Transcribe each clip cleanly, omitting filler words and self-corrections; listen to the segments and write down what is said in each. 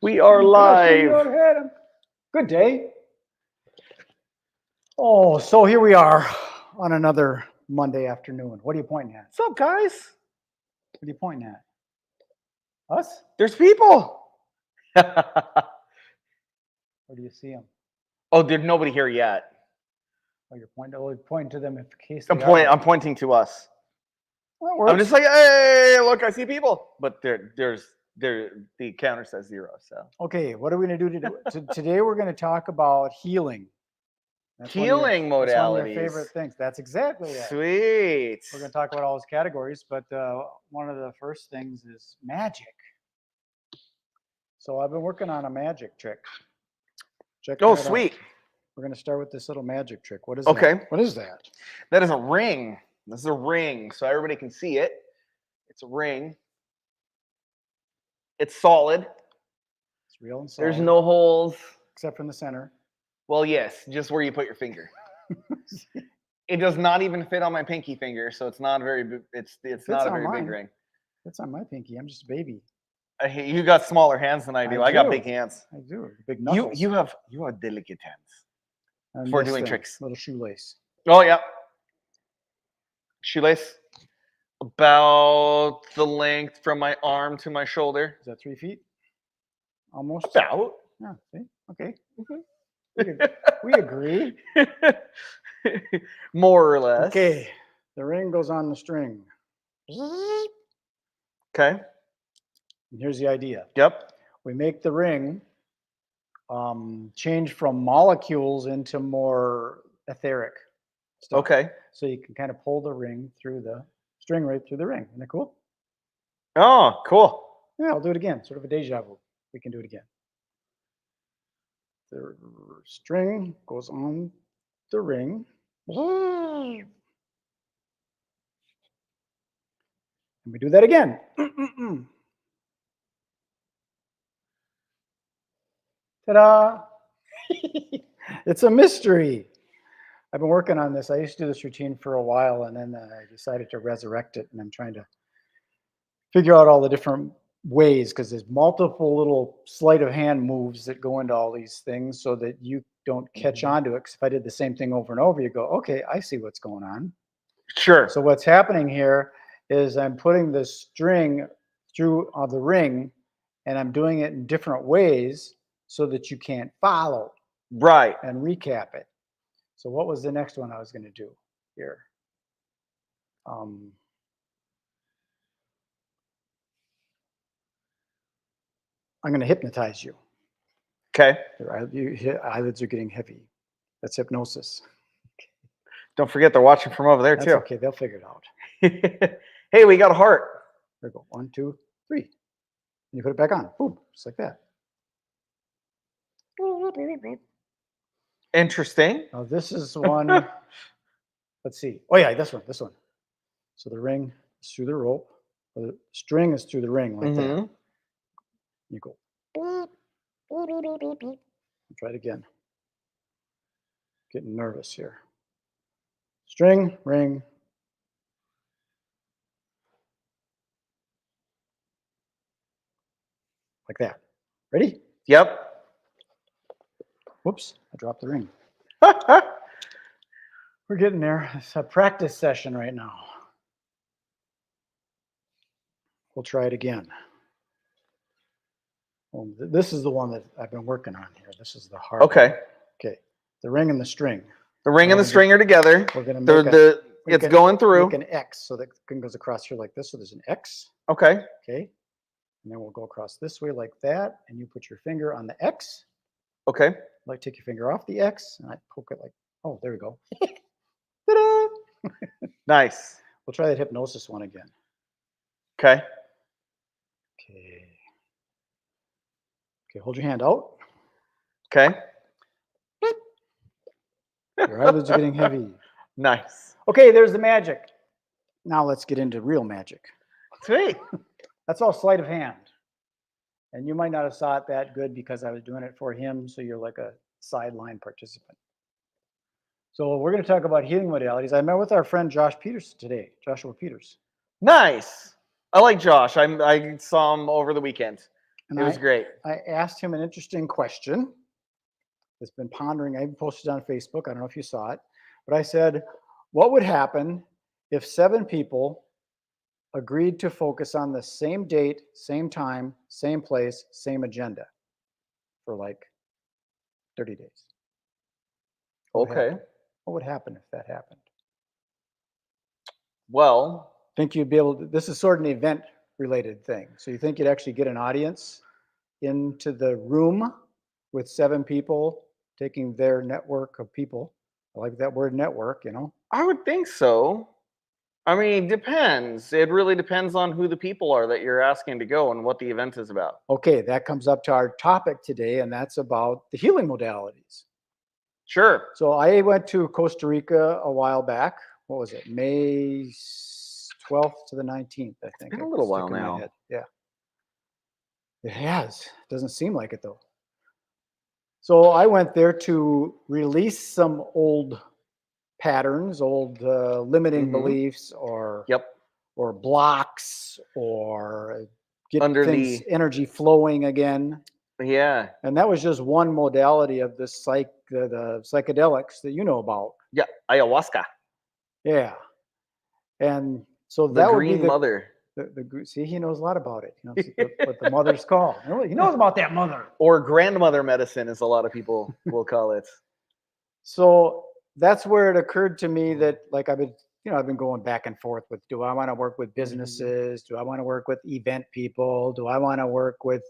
We are live. Good day. Oh, so here we are on another Monday afternoon. What are you pointing at? What's up, guys? What are you pointing at? Us? There's people. Or do you see them? Oh, there's nobody here yet. Oh, you're pointing to them in case I'm they are. I'm pointing to us. That works. I'm just like, hey, look, I see people. But the counter says 0. So Okay, what are we going to do today? Today we're going to talk about healing. healing modalities. That's one of your favorite things. That's exactly it. Sweet. We're going to talk about all those categories, but one of the first things is magic. So I've been working on a magic trick. Oh, sweet. We're going to start with this little magic trick. What is Okay. that? What is that? That is a ring. This is a ring, so everybody can see it. It's a ring. It's solid. It's real and solid. There's no holes. Except in the center. Well, yes, just where you put your finger. It does not even fit on my pinky finger, so it's not very. It's not a very big ring. It's on my pinky. I'm just a baby. You got smaller hands than I do. I got big hands. I do. Big knuckles. You have delicate hands for doing tricks. Little shoelace. Oh yeah. Shoelace. About the length from my arm to my shoulder. Is that 3 feet? Almost. About. Yeah. See. Okay. We agree. More or less. Okay. The ring goes on the string. Okay. And here's the idea. Yep. We make the ring change from molecules into more etheric stuff. Okay. So you can kind of pull the ring through the string right through the ring. Isn't that cool? Oh, cool. Yeah, I'll do it again. Sort of a deja vu. We can do it again. The string goes on the ring. And we do that again. Ta-da! It's a mystery. I've been working on this. I used to do this routine for a while, and then I decided to resurrect it, and I'm trying to figure out all the different ways, because there's multiple little sleight of hand moves that go into all these things so that you don't catch on to it. Because if I did the same thing over and over, you go, okay, I see what's going on. Sure. So what's happening here is I'm putting the string through the ring, and I'm doing it in different ways so that you can't follow. Right. And recap it. So what was the next one I was going to do here? I'm going to hypnotize you. Okay. Your eyelids are getting heavy. That's hypnosis. Don't forget they're watching from over there, That's too. okay. They'll figure it out. Hey, we got a heart. There we go. 1, 2, 3. And you put it back on. Boom. Just like that. Interesting. Now this is one. Let's see. Oh yeah, this one. So the ring is through the rope. Or the string is through the ring like that. You go. Try it again. Getting nervous here. String, ring. Like that. Ready? Yep. Whoops, I dropped the ring. We're getting there. It's a practice session right now. We'll try it again. Well, this is the one that I've been working on here. This is the hard Okay. one. Okay. The ring and the string. The ring and the string are together. We're going to make it's going through. Make an X, so that it goes across here like this. So there's an X. Okay. Okay. And then we'll go across this way like that. And you put your finger on the X. Okay. Like take your finger off the X, and I poke it like, oh, there we go. Ta-da! Nice. We'll try that hypnosis one again. Okay. Okay. Okay, hold your hand out. Okay. Your eyelids are getting heavy. Nice. Okay, there's the magic. Now let's get into real magic. Sweet. That's all sleight of hand. And you might not have saw it that good because I was doing it for him, so you're like a sideline participant. So we're going to talk about healing modalities. I met with our friend Joshua Peters. Nice. I like Josh. I saw him over the weekend. And It was great. I asked him an interesting question that's been pondering. I even posted on Facebook. I don't know if you saw it, but I said, what would happen if 7 people agreed to focus on the same date, same time, same place, same agenda for like 30 days? Okay. What would happen if that happened? Well, Think you'd be able to, this is sort of an event related thing. So you think you'd actually get an audience into the room with 7 people taking their network of people? I like that word network, you know? I would think so. I mean, it depends. It really depends on who the people are that you're asking to go and what the event is about. Okay, that comes up to our topic today, and that's about the healing modalities. Sure. So I went to Costa Rica a while back. What was it? May 12th to the 19th, I think. Been a little while Stuck in my now. head. Yeah. It has. Doesn't seem like it though. So I went there to release some old patterns, old limiting beliefs, or Yep. or blocks, or get Under things the energy flowing again. yeah. And that was just one modality of the psychedelics that you know about. Yeah. Ayahuasca. Yeah. And so The that would be green mother. see, he knows a lot about it. He knows what the mother's called. He knows about that mother. Or grandmother medicine, as a lot of people will call it. So that's where it occurred to me that, like, I've been going back and forth with, do I want to work with businesses? Do I want to work with event people? Do I want to work with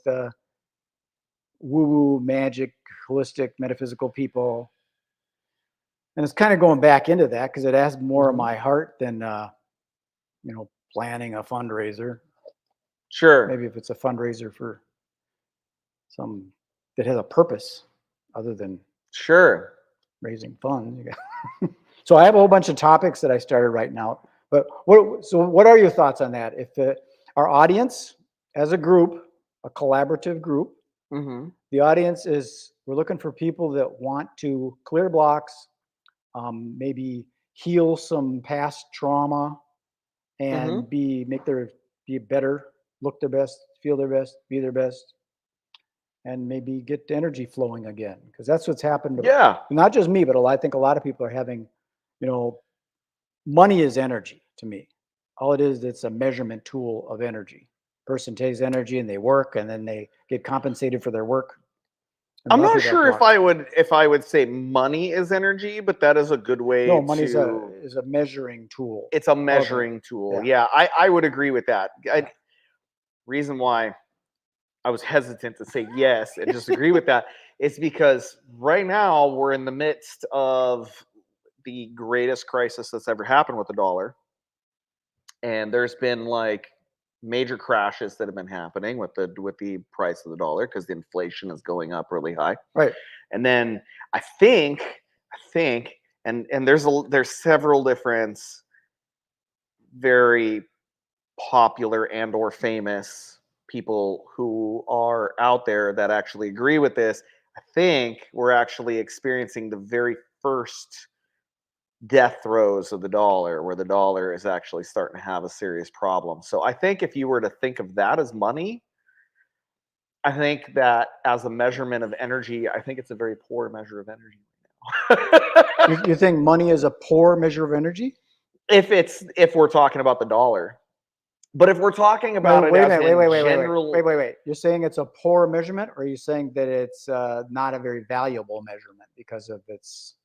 woo-woo, magic, holistic, metaphysical people? And it's kind of going back into that because it has more of my heart than, planning a fundraiser. Sure. Maybe if it's a fundraiser for some that has a purpose other than Sure. raising funds. So I have a whole bunch of topics that I started writing out. But what are your thoughts on that? If our audience, as a group, a collaborative group, the audience we're looking for people that want to clear blocks, maybe heal some past trauma, and be better, look their best, feel their best, be their best, and maybe get the energy flowing again, because that's what's happened. Yeah. Not just me, but I think a lot of people are having, money is energy to me. All it is, it's a measurement tool of energy. Person takes energy and they work, and then they get compensated for their work. I'm not sure if I would say money is energy, but that is a good way No, money is a measuring tool. It's a measuring tool. Yeah, I would agree with that. Reason why I was hesitant to say yes and just agree with that is because right now we're in the midst of the greatest crisis that's ever happened with the dollar. And there's been like major crashes that have been happening with the price of the dollar because the inflation is going up really high. Right. And then I think and there's several different very popular and or famous people who are out there that actually agree with this. I think we're actually experiencing the very first death throes of the dollar, where the dollar is actually starting to have a serious problem. So I think if you were to think of that as money, I think that as a measurement of energy, I think it's a very poor measure of energy right now. You think money is a poor measure of energy? If we're talking about the dollar. But if we're talking about wait, you're saying it's a poor measurement, or are you saying that it's not a very valuable measurement because of its?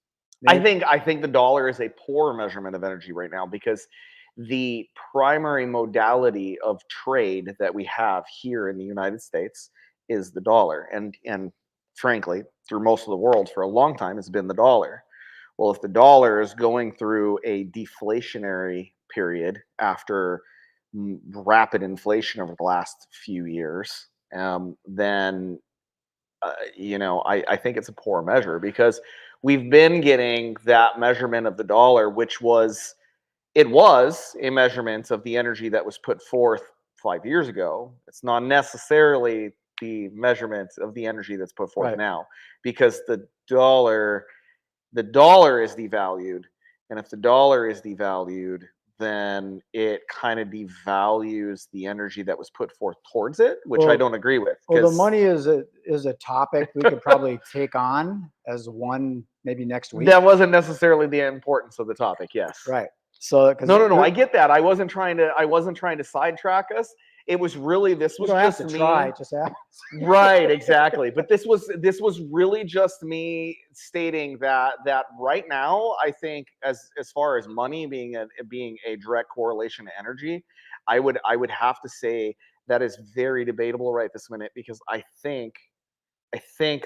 I think the dollar is a poor measurement of energy right now because the primary modality of trade that we have here in the United States is the dollar, and frankly, through most of the world for a long time, it's been the dollar. Well, if the dollar is going through a deflationary period after rapid inflation over the last few years, then I think it's a poor measure because we've been getting that measurement of the dollar, which was a measurement of the energy that was put forth 5 years ago. It's not necessarily the measurement of the energy that's put forth now, because the dollar is devalued, and if the dollar is devalued, then it kind of devalues the energy that was put forth towards it, which I don't agree with. Well, the money is a topic we could probably take on as one maybe next week. That wasn't necessarily the importance of the topic. Yes. Right. So no, I get that. I wasn't trying to sidetrack us. It was really, this was just me. Try, just ask. Right, exactly. But this was really just me stating that right now, I think as far as money being a direct correlation to energy, I would have to say that is very debatable right this minute, because I think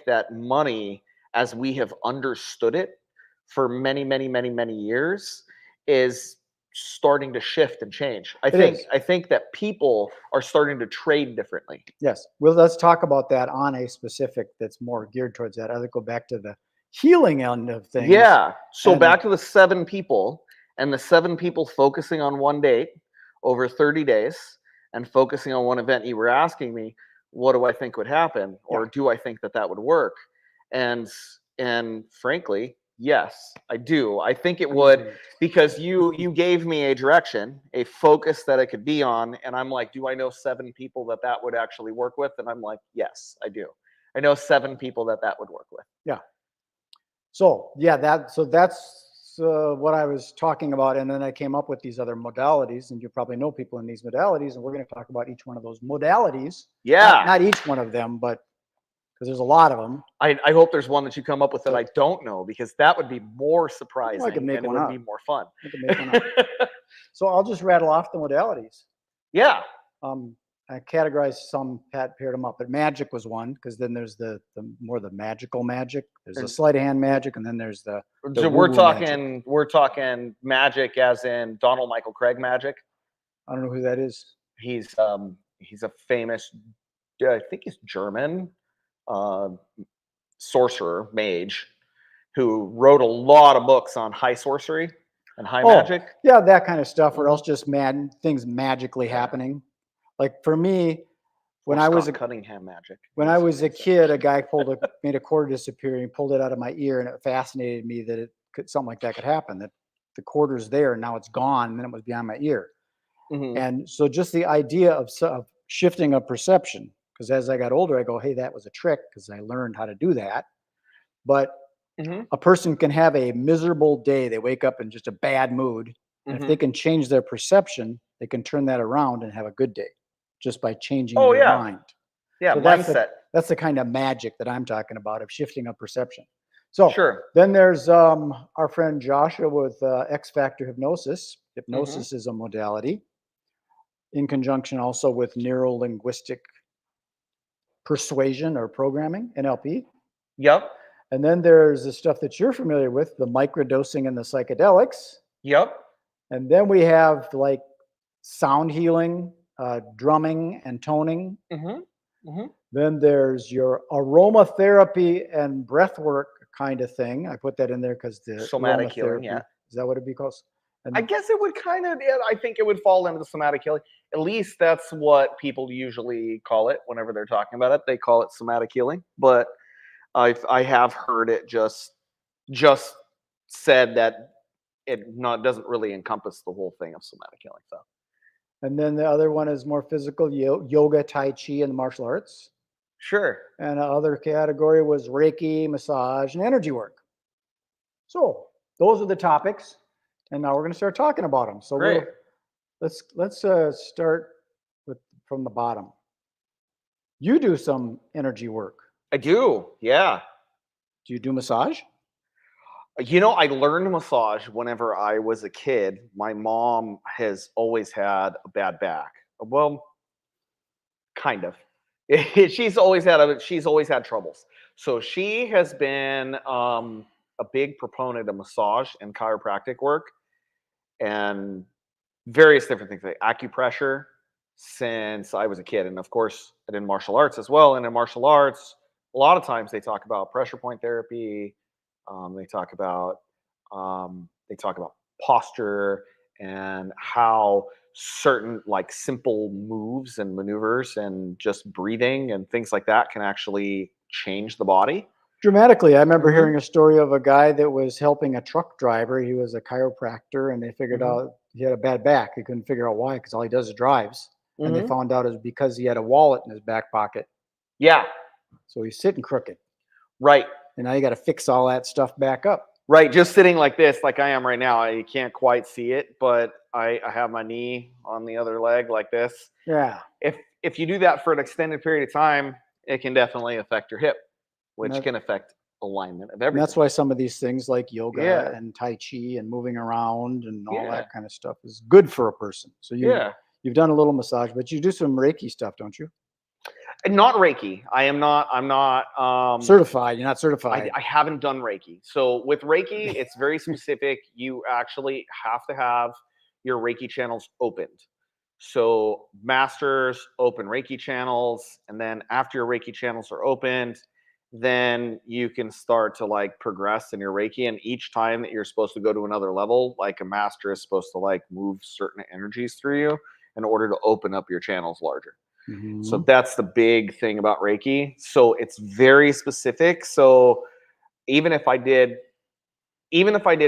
that money, as we have understood it for many, many, many, many years, is starting to shift and change. I think that people are starting to trade differently. Yes. Well, let's talk about that on a specific that's more geared towards that. I'll go back to the healing end of things. Yeah. So back to the 7 people, and the 7 people focusing on one date over 30 days and focusing on one event. You were asking me, what do I think would happen, or do I think that would work? And frankly, yes, I do. I think it would, because you gave me a direction, a focus that I could be on, and I'm like, do I know 7 people that would actually work with? And I'm like, yes, I do. I know 7 people that would work with. Yeah. So yeah, that's what I was talking about, and then I came up with these other modalities, and you probably know people in these modalities, and we're going to talk about each one of those modalities. Yeah. Not each one of them, but because there's a lot of them. I hope there's one that you come up with that I don't know, because that would be more surprising, and it would be more fun. I can make one up. So I'll just rattle off the modalities. Yeah. I categorized some, paired them up, but magic was one, because then there's the more the magical magic. There's the sleight of hand magic, and then there's the so we're talking magic as in Donald Michael Craig magic. I don't know who that is. He's a famous, I think he's German, sorcerer mage who wrote a lot of books on high sorcery and high magic. Yeah, that kind of stuff, or else just things magically happening. Like for me, when I was Cunningham magic. When I was a kid, a guy made a quarter disappear, and he pulled it out of my ear, and it fascinated me that something like that could happen. That the quarter's there, and now it's gone, and then it was behind my ear. Mm-hmm. And so, just the idea of shifting of perception, because as I got older, I go, "Hey, that was a trick," because I learned how to do that. But a person can have a miserable day; they wake up in just a bad mood, and if they can change their perception, they can turn that around and have a good day, just by changing their mind. Yeah, so mindset. That's the kind of magic that I'm talking about, of shifting of perception. So then there's our friend Joshua with X Factor Hypnosis. Hypnosis is a modality in conjunction also with Neuro Linguistic Persuasion or Programming, NLP. Yep. And then there's the stuff that you're familiar with, the microdosing and the psychedelics. Yep. And then we have like sound healing, drumming and toning. Then there's your aromatherapy and breathwork kind of thing. I put that in there because the somatic healing. Yeah, is that what it'd be called? I guess it would kind of. Yeah, I think it would fall into the somatic healing. At least that's what people usually call it whenever they're talking about it. They call it somatic healing, but I have heard it just said that it doesn't really encompass the whole thing of somatic healing. So. And then the other one is more physical, yoga, Tai Chi, and martial arts. Sure. And the other category was Reiki, massage, and energy work. So those are the topics, and now we're going to start talking about them. So let's start from the bottom. You do some energy work. I do, yeah. Do you do massage? You know, I learned massage whenever I was a kid. My mom has always had a bad back. Well, kind of. She's always had troubles. So she has been a big proponent of massage and chiropractic work and various different things, like acupressure, since I was a kid. And of course, I did martial arts as well. And in martial arts, a lot of times they talk about pressure point therapy. They talk about posture and how certain like simple moves and maneuvers and just breathing and things like that can actually change the body dramatically. I remember hearing a story of a guy that was helping a truck driver. He was a chiropractor, and they figured out He had a bad back. He couldn't figure out why because all he does is drives. And they Mhm. found out it was because he had a wallet in his back pocket. Yeah, So he's sitting crooked. right. And now you got to fix all that stuff back up. Right, just sitting like this, like I am right now. I can't quite see it, but I have my knee on the other leg like this. Yeah. If you do that for an extended period of time, it can definitely affect your hip, which can affect alignment of And that's everything. why some of these things like yoga Yeah, and Tai Chi and moving around and all yeah, that kind of stuff is good for a person. So yeah. you've done a little massage, but you do some Reiki stuff, don't you? And not Reiki. I'm not. Certified. You're not I, certified. I haven't done Reiki. So with Reiki, it's very specific. You actually have to have your Reiki channels opened. So masters open Reiki channels, and then after your Reiki channels are opened, then you can start to like progress in your Reiki. And each time that you're supposed to go to another level, like a master is supposed to like move certain energies through you in order to open up your channels larger. So Mhm. that's the big thing about Reiki. So it's very specific. So even if I did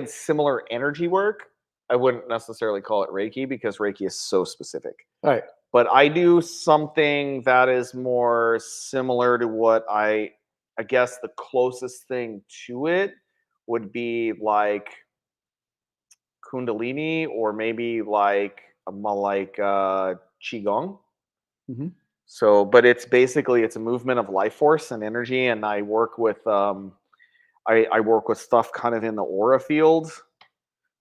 similar energy work, I wouldn't necessarily call it Reiki because Reiki is so specific. All right. But I do something that is more similar to what I guess the closest thing to it would be like Kundalini or maybe like Qigong. Hmm. So, but it's basically it's a movement of life force and energy, and I work with I work with stuff kind of in the aura field,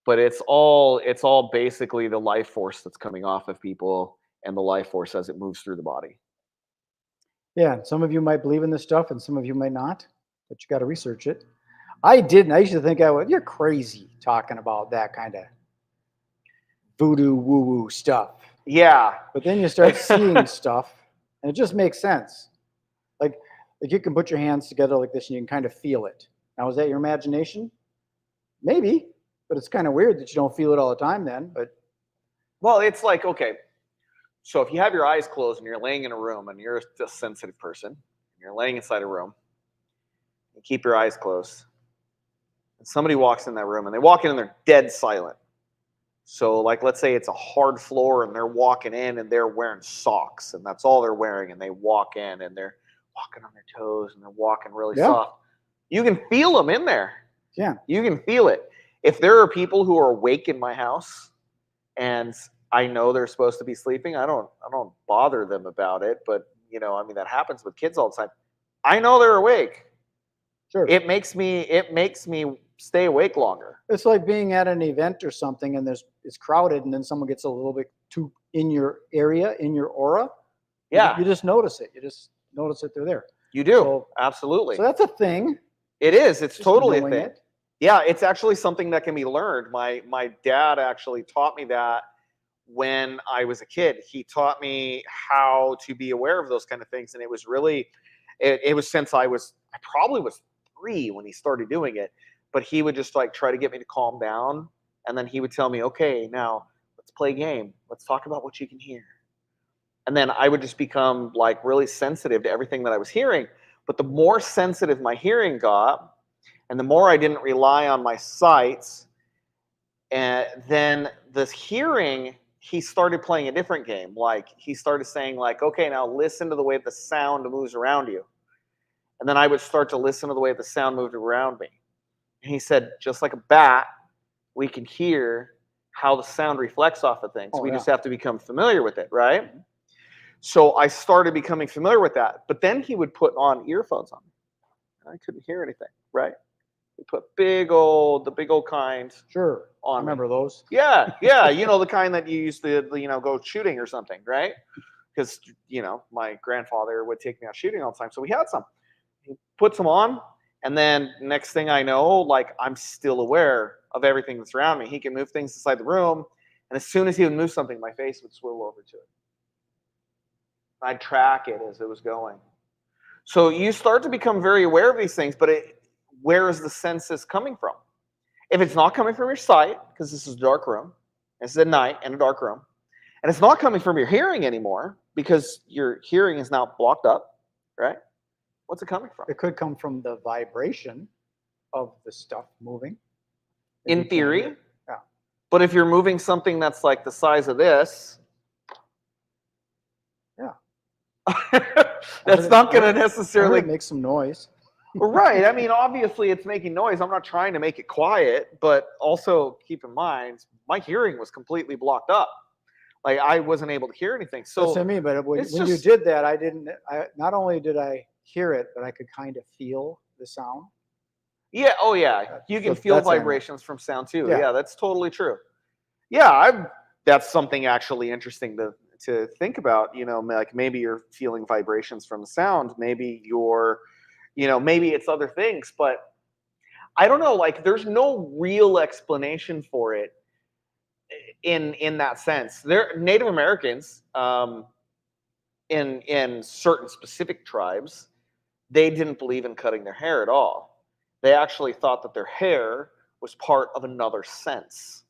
but it's all basically the life force that's coming off of people and the life force as it moves through the body. Yeah. Some of you might believe in this stuff and some of you might not, but you got to research it. I didn't. I used to think you're crazy talking about that kind of voodoo woo woo stuff. Yeah. But then you start seeing stuff and it just makes sense. Like, like you can put your hands together like this and you can kind of feel it. Now, is that your imagination? Maybe, but it's kind of weird that you don't feel it all the time then. But Well, it's like okay. So if you have your eyes closed and you're laying in a room and you're a sensitive person, and you're laying inside a room, you keep your eyes closed. And somebody walks in that room and they walk in and they're dead silent. So, like, let's say it's a hard floor and they're walking in and they're wearing socks and that's all they're wearing. And they walk in and they're walking on their toes and they're walking really yeah, soft. You can feel them in there. yeah, You can feel it. If there are people who are awake in my house and I know they're supposed to be sleeping, I don't bother them about it. But I mean that happens with kids all the time. I know they're awake. sure. It makes me stay awake longer. It's like being at an event or something and it's crowded and then someone gets a little bit too in your area, in your aura. Yeah, You just notice it. You just notice that they're there. you do. So, Absolutely. so that's a thing. It is. It's Just totally a knowing thing. it. Yeah, it's actually something that can be learned. My dad actually taught me that when I was a kid. He taught me how to be aware of those kind of things, and it was really, it was since I probably was 3 when he started doing it. But he would just like try to get me to calm down, and then he would tell me, "Okay, now let's play a game. Let's talk about what you can hear." And then I would just become like really sensitive to everything that I was hearing. But the more sensitive my hearing got, and the more I didn't rely on my sights, and then this hearing, he started playing a different game. Like he started saying, like, okay, now listen to the way the sound moves around you. And then I would start to listen to the way the sound moved around me. And he said, just like a bat, we can hear how the sound reflects off of things. Oh We yeah. just have to become familiar with it, right? So I started becoming familiar with that. But then he would put on earphones on me. And I couldn't hear anything, right? He put the big old kind Sure. I on me. remember those. Yeah, yeah, the kind that you used to, go shooting or something, right? Because my grandfather would take me out shooting all the time, so we had some. He puts them on, and then next thing I know, like I'm still aware of everything that's around me. He can move things inside the room, and as soon as he would move something, my face would swivel over to it. I'd track it as it was going. So you start to become very aware of these things, but where is the senses coming from? If it's not coming from your sight, because this is a dark room, this is at night in a dark room, and it's not coming from your hearing anymore because your hearing is now blocked up, right? What's it coming from? It could come from the vibration of the stuff moving. In Maybe can. theory, Yeah. But if you're moving something that's like the size of this, Yeah. that's not going to I heard necessarily it make some noise. right. I mean, obviously it's making noise. I'm not trying to make it quiet, but also keep in mind my hearing was completely blocked up. Like I wasn't able to hear anything. That's So what I mean. But when it's you just did that, I didn't. Not only did I hear it, but I could kind of feel the sound. yeah, oh yeah. You can So feel that's what I meant. vibrations from sound too. Yeah. Yeah, that's totally true. Yeah, that's something actually interesting to think about, you know, like maybe you're feeling vibrations from the sound, maybe you're, you know, maybe it's other things, but I don't know, like there's no real explanation for it in that sense. They're Native Americans in certain specific tribes, they didn't believe in cutting their hair at all. They actually thought that their hair was part of another sense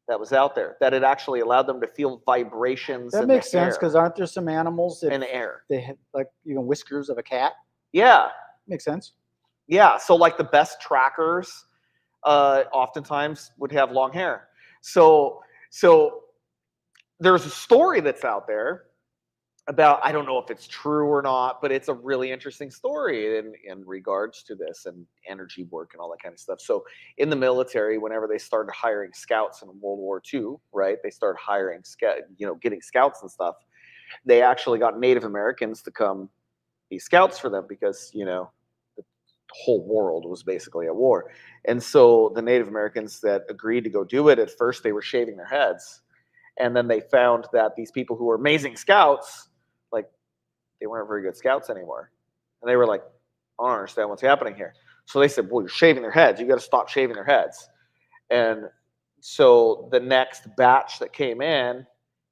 that was out there, that it actually allowed them to feel vibrations That in the makes sense because hair, aren't there some animals that in the air. they have like whiskers of a cat? Yeah, Makes sense. yeah. So like the best trackers, oftentimes would have long hair. So there's a story that's out there about, I don't know if it's true or not, but it's a really interesting story in regards to this and energy work and all that kind of stuff. So in the military, whenever they started hiring scouts in World War II, right, they started hiring getting scouts and stuff. They actually got Native Americans to come be scouts for them because the whole world was basically at war. And so the Native Americans that agreed to go do it, at first they were shaving their heads, and then they found that these people who were amazing scouts, like, they weren't very good scouts anymore. And they were like, I don't understand what's happening here. So they said, well, you're shaving their heads. You got to stop shaving their heads. And so the next batch that came in,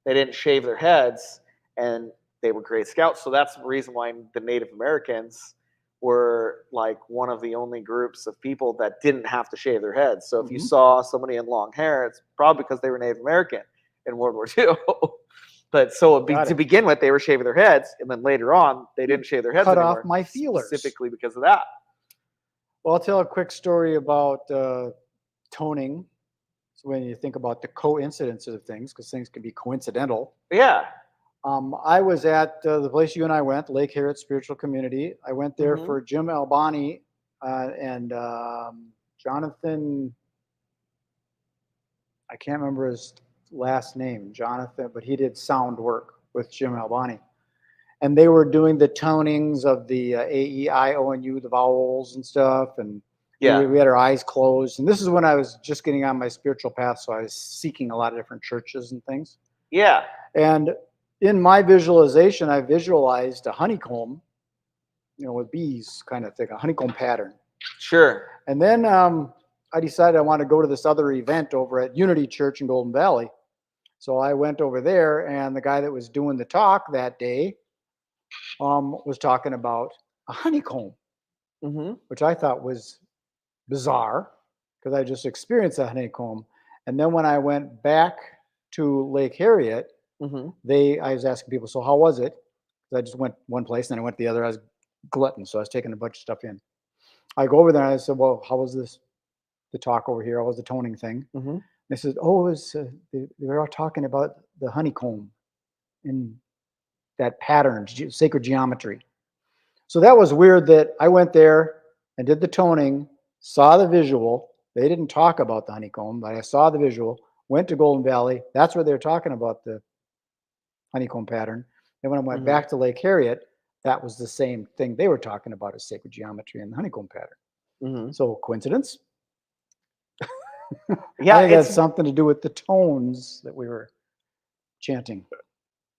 they didn't shave their heads, and they were great scouts. So that's the reason why the Native Americans were like one of the only groups of people that didn't have to shave their heads. So if you saw somebody in long hair, it's probably because they were Native American in World War II. But so to begin with, they were shaving their heads, and then later on, they didn't shave their heads Cut anymore. off my feelers. Specifically because of that. Well, I'll tell a quick story about toning. So when you think about the coincidences of things, because things can be coincidental. Yeah. I was at the place you and I went, Lake Harriet Spiritual Community. I went there for Jim Albani and Jonathan. I can't remember his last name, Jonathan, but he did sound work with Jim Albani. And they were doing the tonings of the A, E, I, O, and U, the vowels and stuff. And yeah, we had our eyes closed. And this is when I was just getting on my spiritual path. So I was seeking a lot of different churches and things. Yeah. And in my visualization, I visualized a honeycomb, with bees kind of thing, a honeycomb pattern. Sure. And then I decided I wanted to go to this other event over at Unity Church in Golden Valley. So I went over there, and the guy that was doing the talk that day was talking about a honeycomb, which I thought was bizarre because I just experienced a honeycomb. And then when I went back to Lake Harriet, I was asking people, so how was it? I just went one place, and then I went to the other. I was glutton, so I was taking a bunch of stuff in. I go over there, and I said, well, how was the talk over here? How was the toning thing? They said, oh, it was, they were all talking about the honeycomb and that pattern, sacred geometry. So that was weird that I went there and did the toning, saw the visual. They didn't talk about the honeycomb, but I saw the visual, went to Golden Valley. That's where they were talking about the honeycomb pattern. And when I went back to Lake Harriet, that was the same thing they were talking about, as sacred geometry and the honeycomb pattern. So coincidence? Yeah, I think it has something to do with the tones that we were chanting.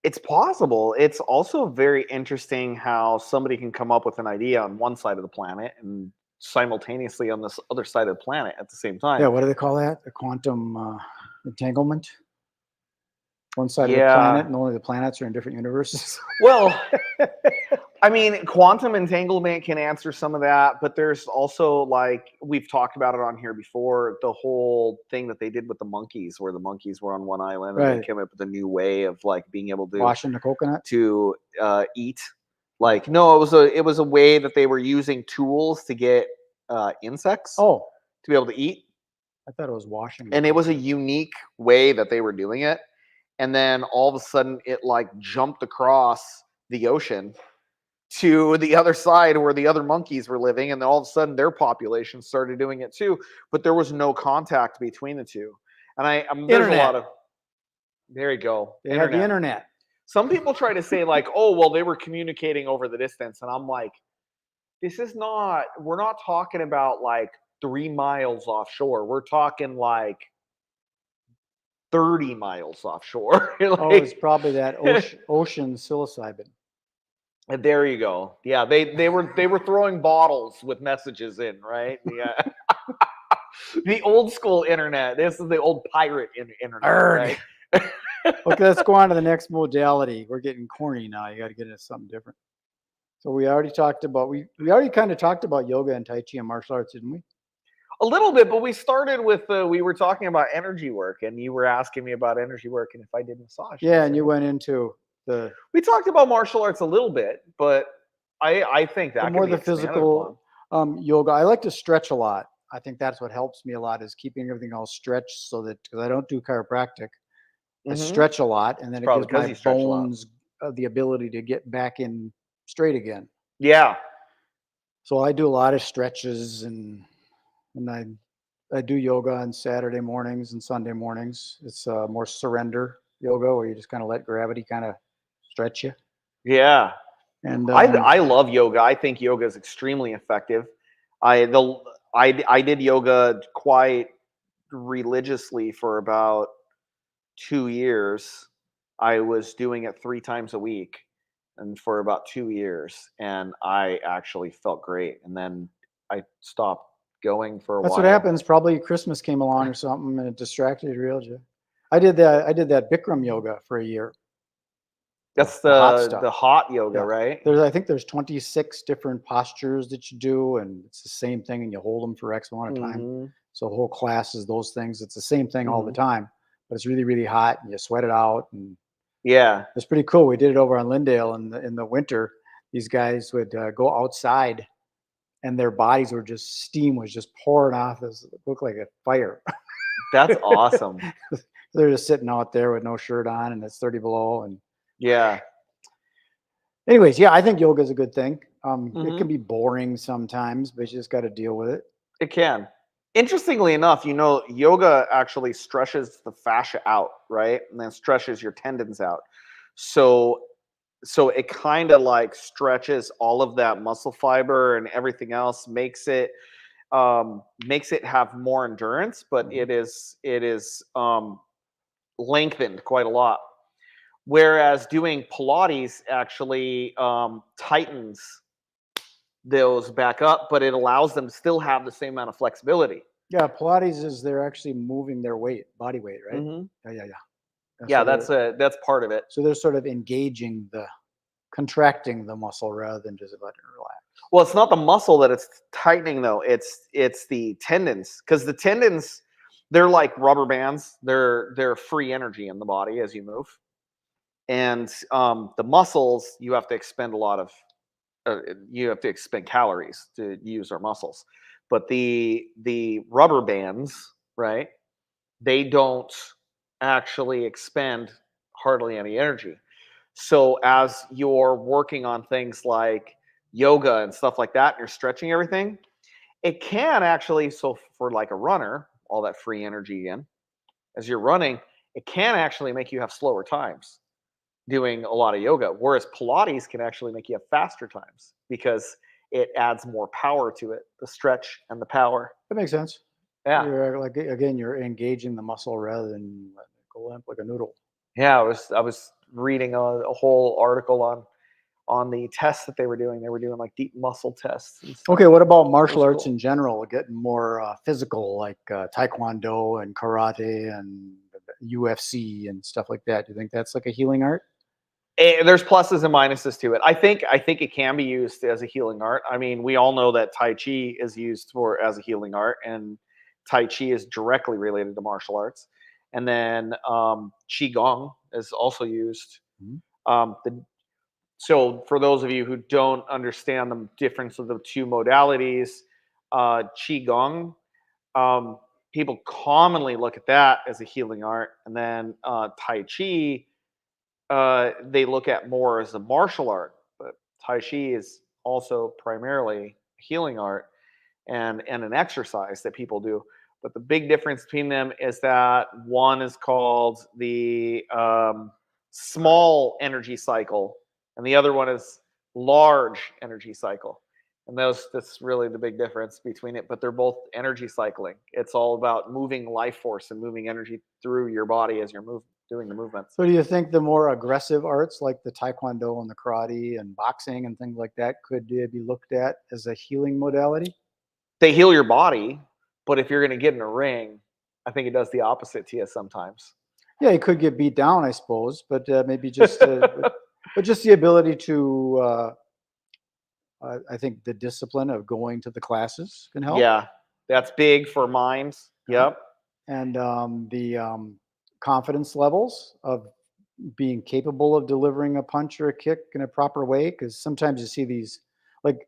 It's possible. It's also very interesting how somebody can come up with an idea on one side of the planet and simultaneously on this other side of the planet at the same time. Yeah, what do they call that? The quantum entanglement? One side of the planet, and only the planets are in different universes. Well, I mean, quantum entanglement can answer some of that, but there's also, like, we've talked about it on here before, the whole thing that they did with the monkeys, where the monkeys were on one island and they came up with a new way of like being able to washing the coconut to eat. Like, no, it was a way that they were using tools to get insects. Oh, to be able to eat. I thought it was washing. And it was a unique way that they were doing it. And then all of a sudden it like jumped across the ocean to the other side where the other monkeys were living, and then all of a sudden their population started doing it too, but there was no contact between the two. And there's a lot of, there you go, They had the internet. internet. Some people try to say like, oh, well, they were communicating over the distance, and I'm like, this is not, we're not talking about like 3 miles offshore. We're talking like 30 miles offshore. Oh, Like, it's probably that ocean psilocybin. there you go. Yeah, they were throwing bottles with messages in, right? Yeah. The old school internet. This is the old pirate internet, Arrgh. right? Okay, let's go on to the next modality. We're getting corny now. You got to get into something different. So we already talked about we already kind of talked about yoga and Tai Chi and martial arts, didn't we? A little bit, but we started with we were talking about energy work, and you were asking me about energy work and if I did massage. Yeah, and you went into the We talked about martial arts a little bit, but I think that more could be the expanded physical upon. yoga. I like to stretch a lot. I think that's what helps me a lot is keeping everything all stretched so that because I don't do chiropractic, I stretch a lot, and then it Probably gives 'cause my you stretch a lot. bones the ability to get back in straight again. Yeah. So I do a lot of stretches and I do yoga on Saturday mornings and Sunday mornings. It's more surrender yoga where you just kind of let gravity kind of stretch you. Yeah. And I love yoga. I think yoga is extremely effective. I did yoga quite religiously for about 2 years. I was doing it 3 times a week and for about 2 years, and I actually felt great, and then I stopped going for a that's while. what happens. Probably Christmas came along or something and it distracted you. I did that Bikram yoga for a year. That's The hot stuff. the hot yoga, Yeah. right? I think there's 26 different postures that you do, and it's the same thing, and you hold them for X amount of time. Mhm. So the whole class is those things. It's the same thing all the Mhm. time, but it's really, really hot, and you sweat it out, and Yeah. it's pretty cool. We did it over on Lindale in the winter. These guys would go outside, and their bodies were just steam was just pouring off. This looked like a fire. That's awesome. They're just sitting out there with no shirt on, and it's 30 below, and Yeah. anyways, yeah, I think yoga is a good thing. It can Mhm. be boring sometimes, but you just got to deal with it. It can. Interestingly enough, yoga actually stretches the fascia out, right? And then stretches your tendons out. So it kind of like stretches all of that muscle fiber and everything else, makes it have more endurance, but Mhm. it is lengthened quite a lot. Whereas doing Pilates actually tightens those back up, but it allows them to still have the same amount of flexibility. Yeah, Pilates is they're actually moving their body weight, right? Hmm. Yeah, yeah, yeah. And Yeah, so they're that's part of it. sort of engaging contracting the muscle rather than just letting it relax. Well, it's not the muscle that it's tightening though. It's the tendons, because the tendons, they're like rubber bands. They're free energy in the body as you move, and the muscles you have to expend a lot of you have to expend calories to use our muscles. But the rubber bands, right? They don't actually expend hardly any energy. So as you're working on things like yoga and stuff like that, and you're stretching everything, it can actually, so for like a runner, all that free energy again, as you're running, it can actually make you have slower times doing a lot of yoga. Whereas Pilates can actually make you have faster times because it adds more power to it, the stretch and the power. That makes sense. Yeah. You're like again, you're engaging the muscle rather than letting it go limp like a noodle. Yeah, I was reading a whole article on the tests that they were doing. They were doing like deep muscle tests and stuff. Okay, what about martial Those are arts cool. in general? Getting more physical, like taekwondo and karate and UFC and stuff like that. Do you think that's like a healing art? There's pluses and minuses to it. I think it can be used as a healing art. I mean, we all know that Tai Chi is used as a healing art, and Tai Chi is directly related to martial arts. And then Qi Gong is also used. Mhm. So for those of you who don't understand the difference of the two modalities, Qi Gong, um, people commonly look at that as a healing art, and then Tai Chi, they look at more as a martial art, but Tai Chi is also primarily healing art and an exercise that people do. But the big difference between them is that one is called the small energy cycle, and the other one is large energy cycle. And that's really the big difference between it. But they're both energy cycling. It's all about moving life force and moving energy through your body as you're doing the movements. So do you think the more aggressive arts like the Taekwondo and the karate and boxing and things like that could be looked at as a healing modality? They heal your body, but if you're going to get in a ring, I think it does the opposite to you sometimes. Yeah, you could get beat down, I suppose, but maybe just but just the ability to I think the discipline of going to the classes can help. Yeah, that's big for minds. Yep. And the confidence levels of being capable of delivering a punch or a kick in a proper way. Because sometimes you see these, like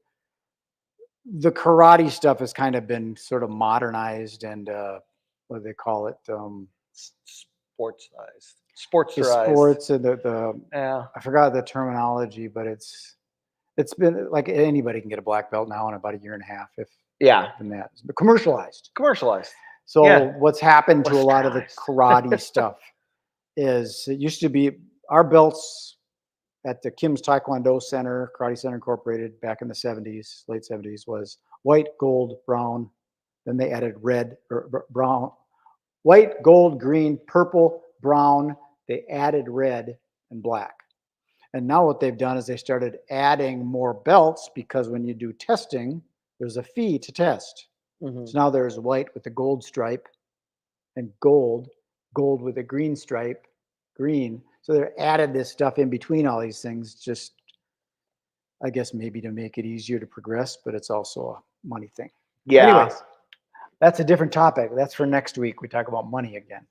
the karate stuff has kind of been sort of modernized and what do they call it? Sportsized. The Sportsized. sports and the Yeah. I forgot the terminology, but it's been like anybody can get a black belt now in about a year and a half, if Yeah. than that. It's been commercialized. Commercialized. So Yeah. what's happened to a lot of the karate stuff is it used to be our belts at the Kim's Taekwondo Center, Karate Center Incorporated, back in the 70s, late 70s, was white, gold, brown. Then they added red or brown, white, gold, green, purple, brown. They added red and black. And now what they've done is they started adding more belts because when you do testing, there's a fee to test. Mm-hmm. So now there's white with a gold stripe and gold with a green stripe, green. So they added this stuff in between all these things, just I guess maybe to make it easier to progress, but it's also a money thing. Yeah. Anyways, that's a different topic. That's for next week. We talk about money again.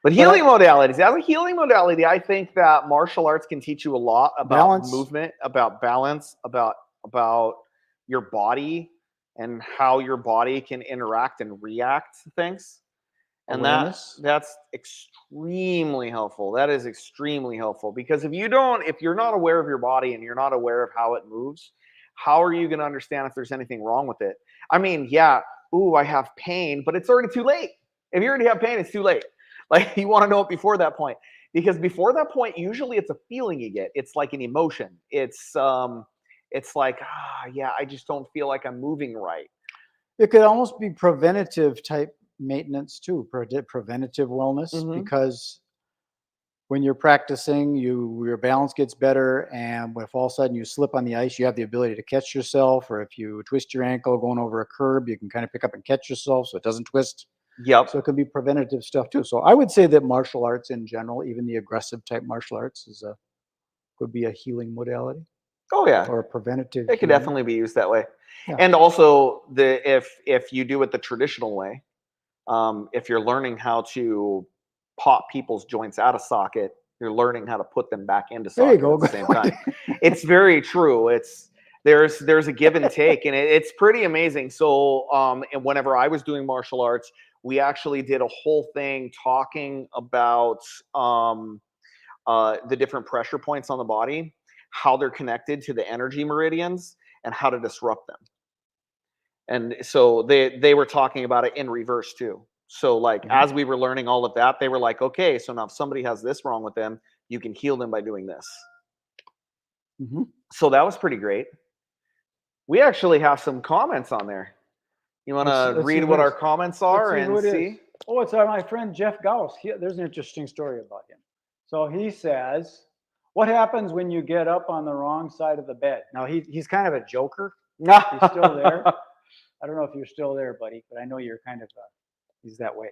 But healing modalities, as a healing modality, I think that martial arts can teach you a lot about balance, movement, about balance, about your body and how your body can interact and react to things. And awareness. that's extremely helpful. That is extremely helpful because if you're not aware of your body and you're not aware of how it moves, how are you going to understand if there's anything wrong with it? I mean, yeah, I have pain, but it's already too late. If you already have pain, it's too late. Like you want to know it before that point, because before that point, usually it's a feeling you get. It's like an emotion. It's like, yeah, I just don't feel like I'm moving right. It could almost be preventative type maintenance too, preventative wellness, because when you're practicing, your balance gets better, and if all of a sudden you slip on the ice, you have the ability to catch yourself, or if you twist your ankle going over a curb, you can kind of pick up and catch yourself so it doesn't twist. Yep. So it can be preventative stuff too. So I would say that martial arts in general, even the aggressive type martial arts, could be a healing modality. Oh yeah. Or a preventative. It could definitely be used that way. Yeah. And also if you do it the traditional way, if you're learning how to pop people's joints out of socket, you're learning how to put them back into socket at the same time. It's very true. There's a give and take, and it's pretty amazing. So and whenever I was doing martial arts, we actually did a whole thing talking about the different pressure points on the body, how they're connected to the energy meridians, and how to disrupt them. And so they were talking about it in reverse too. So like as we were learning all of that, they were like, okay, so now if somebody has this wrong with them, you can heal them by doing this. So that was pretty great. We actually have some comments on there. You want to read what our comments are and see? Oh, it's my friend Jeff Gauss. There's an interesting story about him. So he says, what happens when you get up on the wrong side of the bed? Now, he's kind of a joker. He's still there. I don't know if you're still there, buddy, but I know you're kind of, he's that way.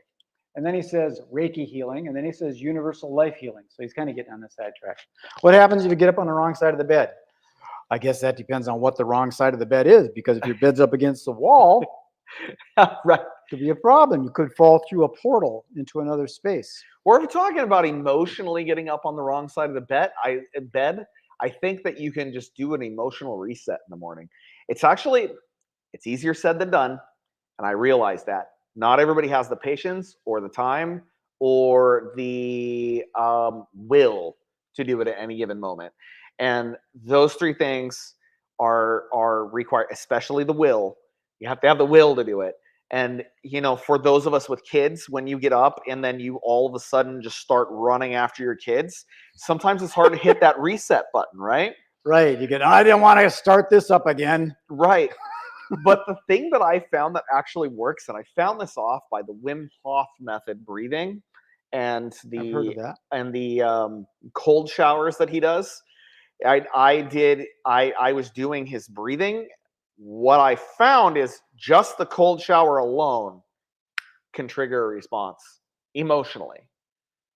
And then he says Reiki healing, and then he says universal life healing. So he's kind of getting on the sidetrack. What happens if you get up on the wrong side of the bed? I guess that depends on what the wrong side of the bed is, because if your bed's up against the wall, right, could be a problem. You could fall through a portal into another space. Or if you're talking about emotionally getting up on the wrong side of the bed, I think that you can just do an emotional reset in the morning. It's easier said than done. And I realized that not everybody has the patience or the time or the will to do it at any given moment. And those three things are required, especially the will. You have to have the will to do it. And, you know, for those of us with kids, when you get up and then you all of a sudden just start running after your kids, sometimes it's hard to hit that reset button, right? Right. You get, I didn't want to start this up again. Right. But the thing that I found that actually works, and I found this off by the Wim Hof method breathing and I've heard of that. the cold showers that he does. I was doing his breathing. What I found is just the cold shower alone can trigger a response emotionally.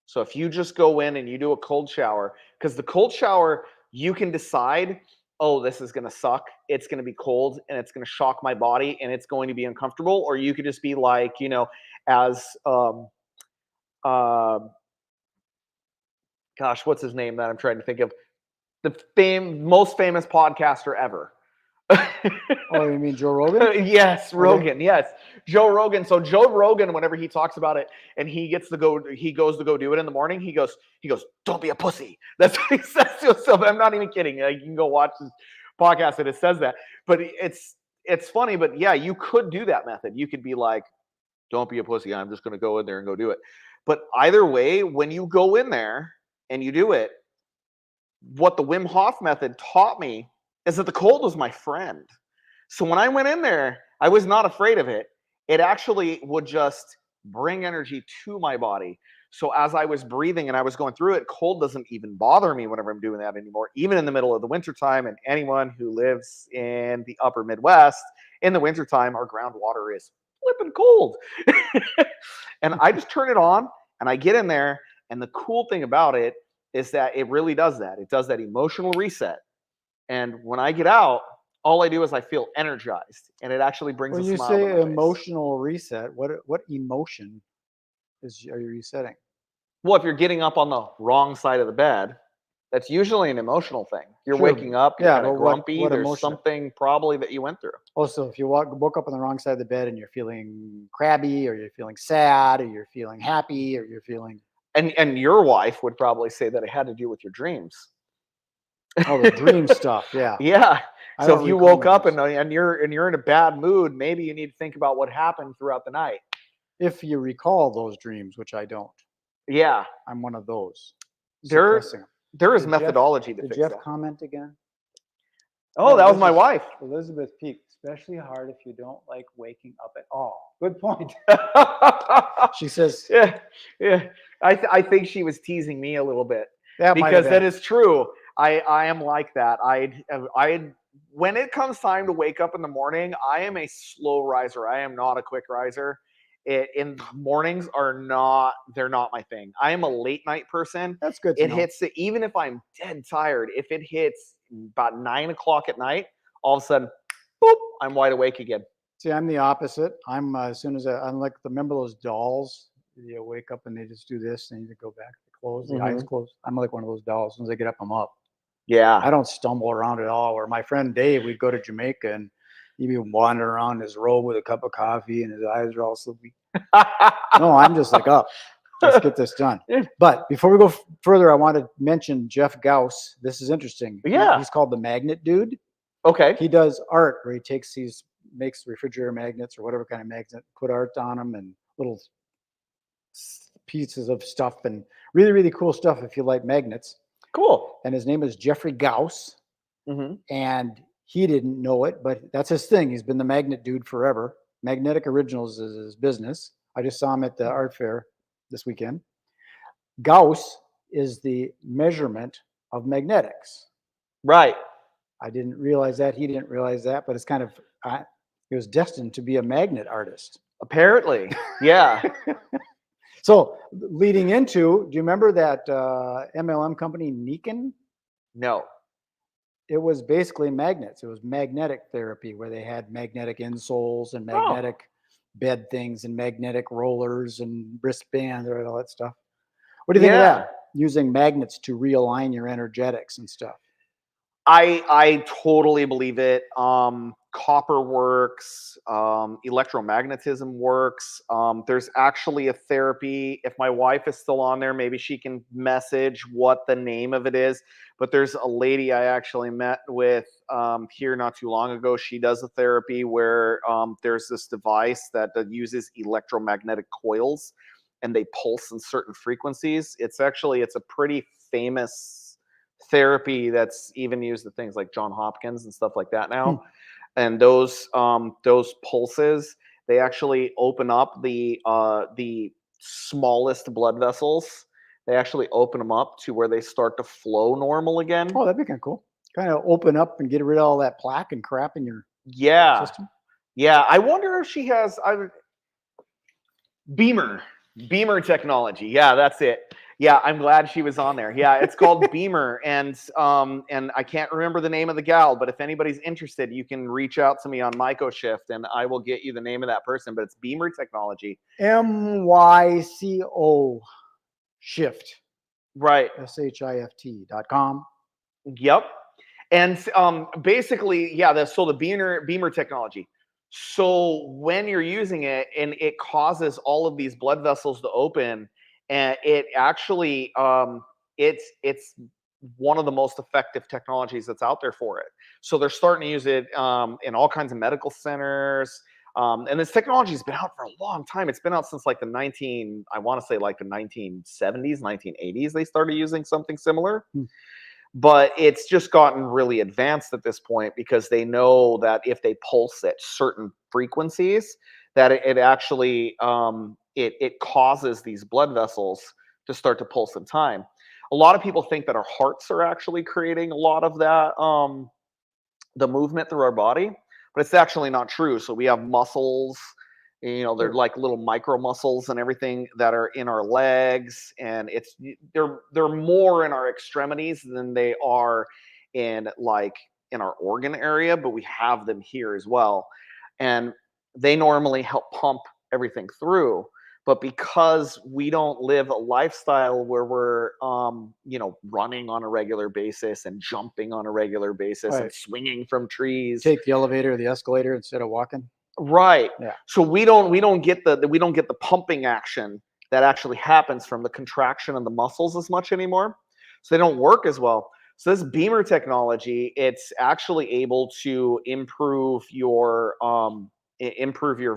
So if you just go in and you do a cold shower, because the cold shower, you can decide, oh, this is going to suck. It's going to be cold and it's going to shock my body and it's going to be uncomfortable. Or you could just be like, you know, as, uh, gosh, what's his name that I'm trying to think of? The most famous podcaster ever. Oh, you mean Joe Rogan? Yes, Rogan. Okay. Yes, Joe Rogan. So Joe Rogan, whenever he talks about it, and he goes to go do it in the morning. He goes, "Don't be a pussy." That's what he says to himself. I'm not even kidding. You can go watch his podcast and it says that. But it's funny. But yeah, you could do that method. You could be like, "Don't be a pussy. I'm just going to go in there and go do it." But either way, when you go in there and you do it, what the Wim Hof method taught me is that the cold was my friend. So when I went in there, I was not afraid of it. It actually would just bring energy to my body. So as I was breathing and I was going through it, cold doesn't even bother me whenever I'm doing that anymore, even in the middle of the wintertime. And anyone who lives in the upper Midwest, in the wintertime, our groundwater is flipping cold. And I just turn it on and I get in there. And the cool thing about it is that it really does that. It does that emotional reset. And when I get out, all I do is I feel energized, and it actually brings when a you smile to my say face. Emotional reset, what emotion are you resetting? Well, if you're getting up on the wrong side of the bed, that's usually an emotional thing. You're Sure. waking up, you're kind of grumpy. What There's emotion? something probably that you went through. Also, if you woke up on the wrong side of the bed and you're feeling crabby, or you're feeling sad, or you're feeling happy, or you're feeling And your wife would probably say that it had to do with your dreams. Oh, the dream stuff, yeah. Yeah. So if you woke up and and you're in a bad mood, maybe you need to think about what happened throughout the night. If you recall those dreams, which I don't. Yeah. I'm one of those. There is methodology to fix fix that. Did that. Jeff comment again? Oh, that was my wife. Elizabeth Peak. Especially hard if you don't like waking up at all. Good point. She says. Yeah. I think she was teasing me a little bit. Because that is true. I am like that. When it comes time to wake up in the morning, I am a slow riser. I am not a quick riser. In mornings they're not my thing. I am a late night person. That's good. It hits it, even if I'm dead tired. If it hits about 9 o'clock at night, all of a sudden, boop, I'm wide awake again. See, I'm the opposite. I'm as soon as I'm like, remember those dolls? You wake up and they just do this, and you go back to close, the eyes closed. I'm like one of those dolls. As soon as I get up, I'm up. Yeah. I don't stumble around at all. Or my friend Dave, we'd go to Jamaica and he'd be wandering around in his robe with a cup of coffee and his eyes are all sleepy. No, I'm just like, up. Let's get this done. But before we go further, I want to mention Jeff Gauss. This is interesting. Yeah. He's called the Magnet Dude. Okay. He does art where he makes refrigerator magnets or whatever kind of magnet, put art on them and little pieces of stuff and really, really cool stuff if you like magnets. Cool. And his name is Jeffrey Gauss. Mm-hmm. And he didn't know it, but that's his thing. He's been the Magnet Dude forever. Magnetic Originals is his business. I just saw him at the art fair this weekend. Gauss is the measurement of magnetics. Right. I didn't realize that. He didn't realize that, but it's kind of, he was destined to be a magnet artist. Apparently. Yeah. So leading into, do you remember that MLM company, Niken? No. It was basically magnets. It was magnetic therapy where they had magnetic insoles and magnetic bed things and magnetic rollers and wristbands and all that stuff. What do you think of that? Using magnets to realign your energetics and stuff. I totally believe it. copper works, electromagnetism works. There's actually a therapy. If my wife is still on there, maybe she can message what the name of it is. But there's a lady I actually met with here not too long ago. She does a therapy where there's this device that uses electromagnetic coils, and they pulse in certain frequencies. It's a pretty famous therapy that's even used at things like John Hopkins and stuff like that now. And those pulses, they actually open up the smallest blood vessels. They actually open them up to where they start to flow normal again. Oh, that'd be kind of cool. Kind of open up and get rid of all that plaque and crap in your system. Yeah. I wonder if she has Beamer technology. Yeah, that's it. Yeah, I'm glad she was on there. Yeah, it's called Beamer, and I can't remember the name of the gal, but if anybody's interested, you can reach out to me on MycoShift, and I will get you the name of that person. But it's Beamer technology. MYCO shift. Right. SHIFT.com. Yep. And basically, yeah. The Beamer technology. So when you're using it, and it causes all of these blood vessels to open. And it actually, it's one of the most effective technologies that's out there for it. So they're starting to use it in all kinds of medical centers. And this technology has been out for a long time. It's been out since like the 1970s, 1980s. They started using something similar. But it's just gotten really advanced at this point because they know that if they pulse at certain frequencies, that it actually it causes these blood vessels to start to pulse in time. A lot of people think that our hearts are actually creating a lot of that the movement through our body, but it's actually not true. So we have muscles, they're like little micro muscles and everything that are in our legs, and they're more in our extremities than they are in our organ area, but we have them here as well. And they normally help pump everything through. But because we don't live a lifestyle where we're, running on a regular basis and jumping on a regular basis and swinging from trees, take the elevator or the escalator instead of walking. Right. Yeah. So we don't get the pumping action that actually happens from the contraction of the muscles as much anymore. So they don't work as well. So this Beamer technology, it's actually able to improve your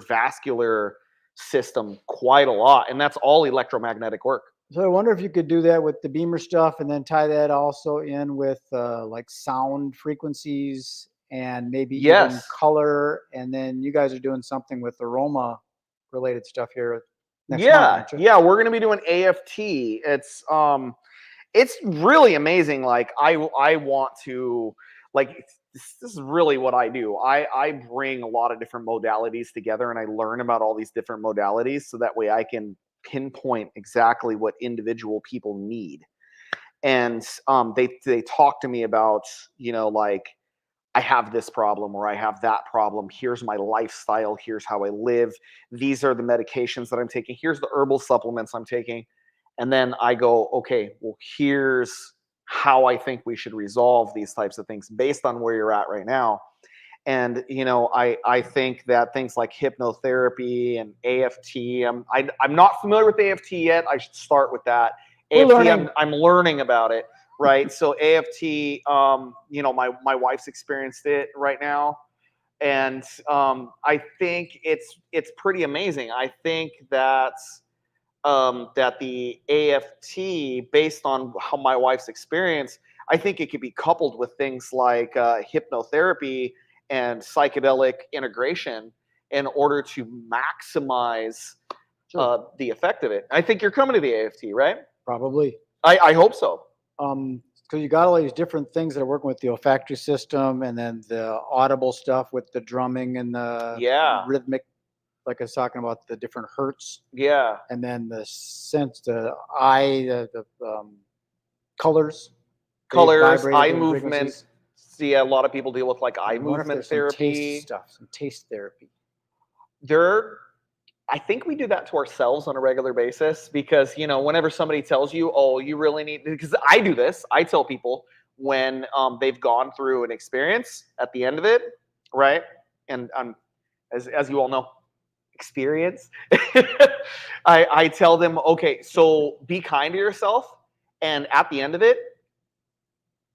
vascular system quite a lot, and that's all electromagnetic work. So I wonder if you could do that with the Beamer stuff and then tie that also in with like sound frequencies and maybe even color. And then you guys are doing something with aroma related stuff here next month, aren't you? Yeah, we're going to be doing AFT. It's really amazing. Like I want to, like, this is really what I do. I bring a lot of different modalities together, and I learn about all these different modalities so that way I can pinpoint exactly what individual people need. And they talk to me about, like, I have this problem or I have that problem. Here's my lifestyle. Here's how I live. These are the medications that I'm taking. Here's the herbal supplements I'm taking. And then I go, okay, well, here's how I think we should resolve these types of things based on where you're at right now. And, I think that things like hypnotherapy and AFT, I'm not familiar with AFT yet. I should start with that. AFT, I'm learning about it, right? So AFT, my wife's experienced it right now. And I think it's pretty amazing. I think that the AFT, based on how my wife's experience, I think it could be coupled with things like hypnotherapy and psychedelic integration in order to maximize the effect of it. I think you're coming to the AFT, right? Probably. I hope so. Because you got all these different things that are working with the olfactory system, and then the audible stuff with the drumming and the rhythmic, like I was talking about, the different hertz. Yeah. And then the sense, the eye, the colors, eye movement. See, a lot of people deal with like eye movement therapy. Some taste therapy. I think we do that to ourselves on a regular basis because, whenever somebody tells you, oh, you really need, because I do this, I tell people when they've gone through an experience at the end of it, right? and as you all know, experience, I tell them, okay, so be kind to yourself, and at the end of it,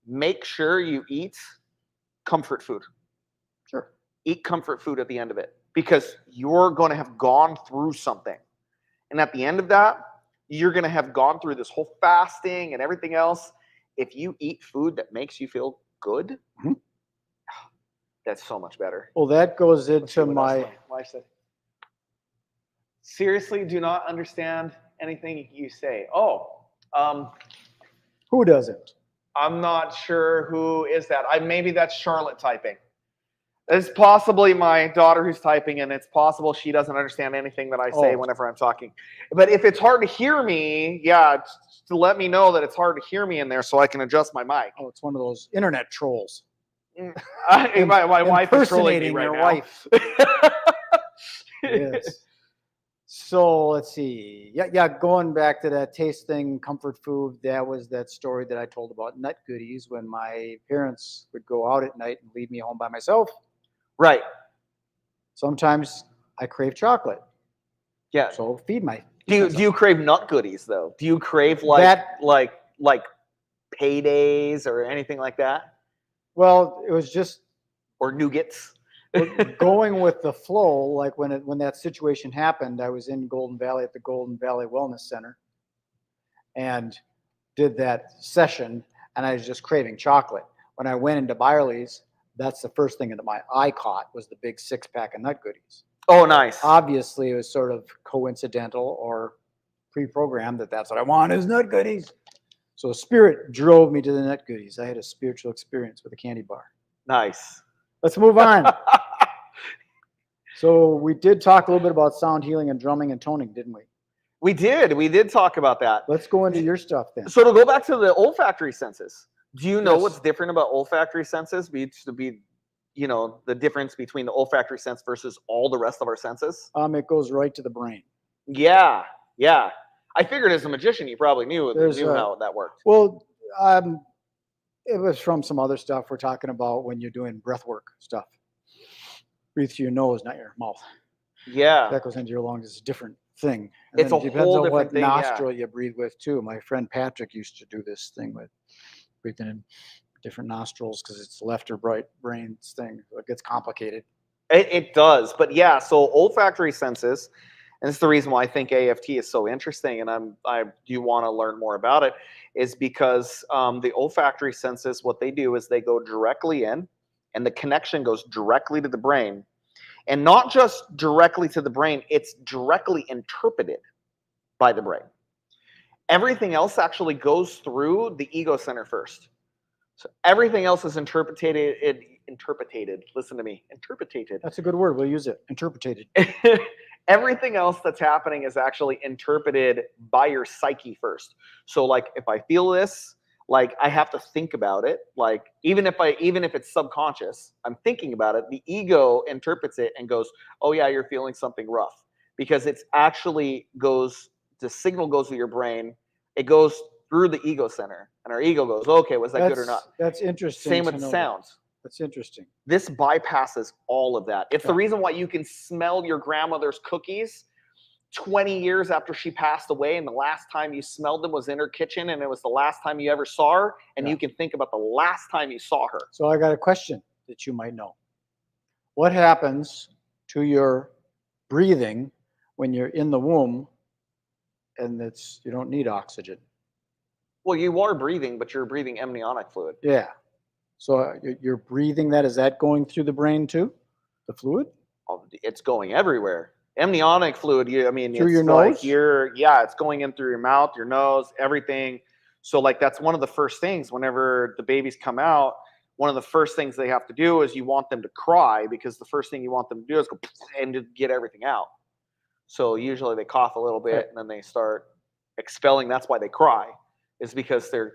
make sure you eat comfort food. Sure. Eat comfort food at the end of it, because you're going to have gone through something. And at the end of that, you're going to have gone through this whole fasting and everything else. If you eat food that makes you feel good, that's so much better. Well, that goes into my wife said. Seriously, do not understand anything you say. Who doesn't? I'm not sure who is that. Maybe that's Charlotte typing. It's possibly my daughter who's typing, and it's possible she doesn't understand anything that I say whenever I'm talking. But if it's hard to hear me, yeah, to let me know that it's hard to hear me in there so I can adjust my mic. Oh, it's one of those internet trolls. My wife is trolling me right your now. Wife. Yes. So let's see. Yeah, going back to that taste thing, comfort food, that was that story that I told about nut goodies when my parents would go out at night and leave me home by myself. Right. Sometimes I crave chocolate. Yeah. So feed my. Do you crave nut goodies though? Do you crave like paydays or anything like that? Well, it was just or nougats. Going with the flow, like when that situation happened, I was in Golden Valley at the Golden Valley Wellness Center and did that session, and I was just craving chocolate. When I went into Byerly's, that's the first thing that my eye caught was the big 6-pack of nut goodies. Oh, nice. Obviously, it was sort of coincidental or pre-programmed that that's what I want is nut goodies. So spirit drove me to the nut goodies. I had a spiritual experience with a candy bar. Nice. Let's move on. So we did talk a little bit about sound healing and drumming and toning, didn't we? We did talk about that. Let's go into your stuff then. So to go back to the olfactory senses, do you know what's different about olfactory senses? The difference between the olfactory sense versus all the rest of our senses? It goes right to the brain. Yeah. I figured as a magician, you probably knew how that worked. Well, it was from some other stuff we're talking about when you're doing breathwork stuff. Breathe through your nose, not your mouth. Yeah. That goes into your lungs. It's a different thing. And it's a whole different thing. Nostril you breathe with too. My friend Patrick used to do this thing with breathing in different nostrils because it's left or right brain's thing. So it gets complicated. It does. But yeah, so olfactory senses, and it's the reason why I think AFT is so interesting, and I do want to learn more about it, is because the olfactory senses, what they do is they go directly in, and the connection goes directly to the brain. And not just directly to the brain, it's directly interpreted by the brain. Everything else actually goes through the ego center first. So everything else is interpreted. Listen to me. Interpreted. That's a good word. We'll use it. Interpreted. Everything else that's happening is actually interpreted by your psyche first. So like if I feel this, like I have to think about it. Like even if it's subconscious, I'm thinking about it. The ego interprets it and goes, "Oh yeah, you're feeling something rough," because it's actually the signal goes to your brain. It goes through the ego center, and our ego goes, "Okay, was that good or not?" That's interesting. Same with sounds. That's interesting. This bypasses all of that. It's the reason why you can smell your grandmother's cookies 20 years after she passed away, and the last time you smelled them was in her kitchen, and it was the last time you ever saw her, and you can think about the last time you saw her. So I got a question that you might know. What happens to your breathing when you're in the womb and you don't need oxygen? Well, you are breathing, but you're breathing amniotic fluid. Yeah. So you're breathing that. Is that going through the brain too? The fluid? It's going everywhere. Amniotic fluid, through your nose? It's going in through your mouth, your nose, everything. So like that's one of the first things whenever the babies come out, one of the first things they have to do is you want them to cry, because the first thing you want them to do is go and to get everything out. So usually they cough a little bit and then they start expelling. That's why they cry, is because they're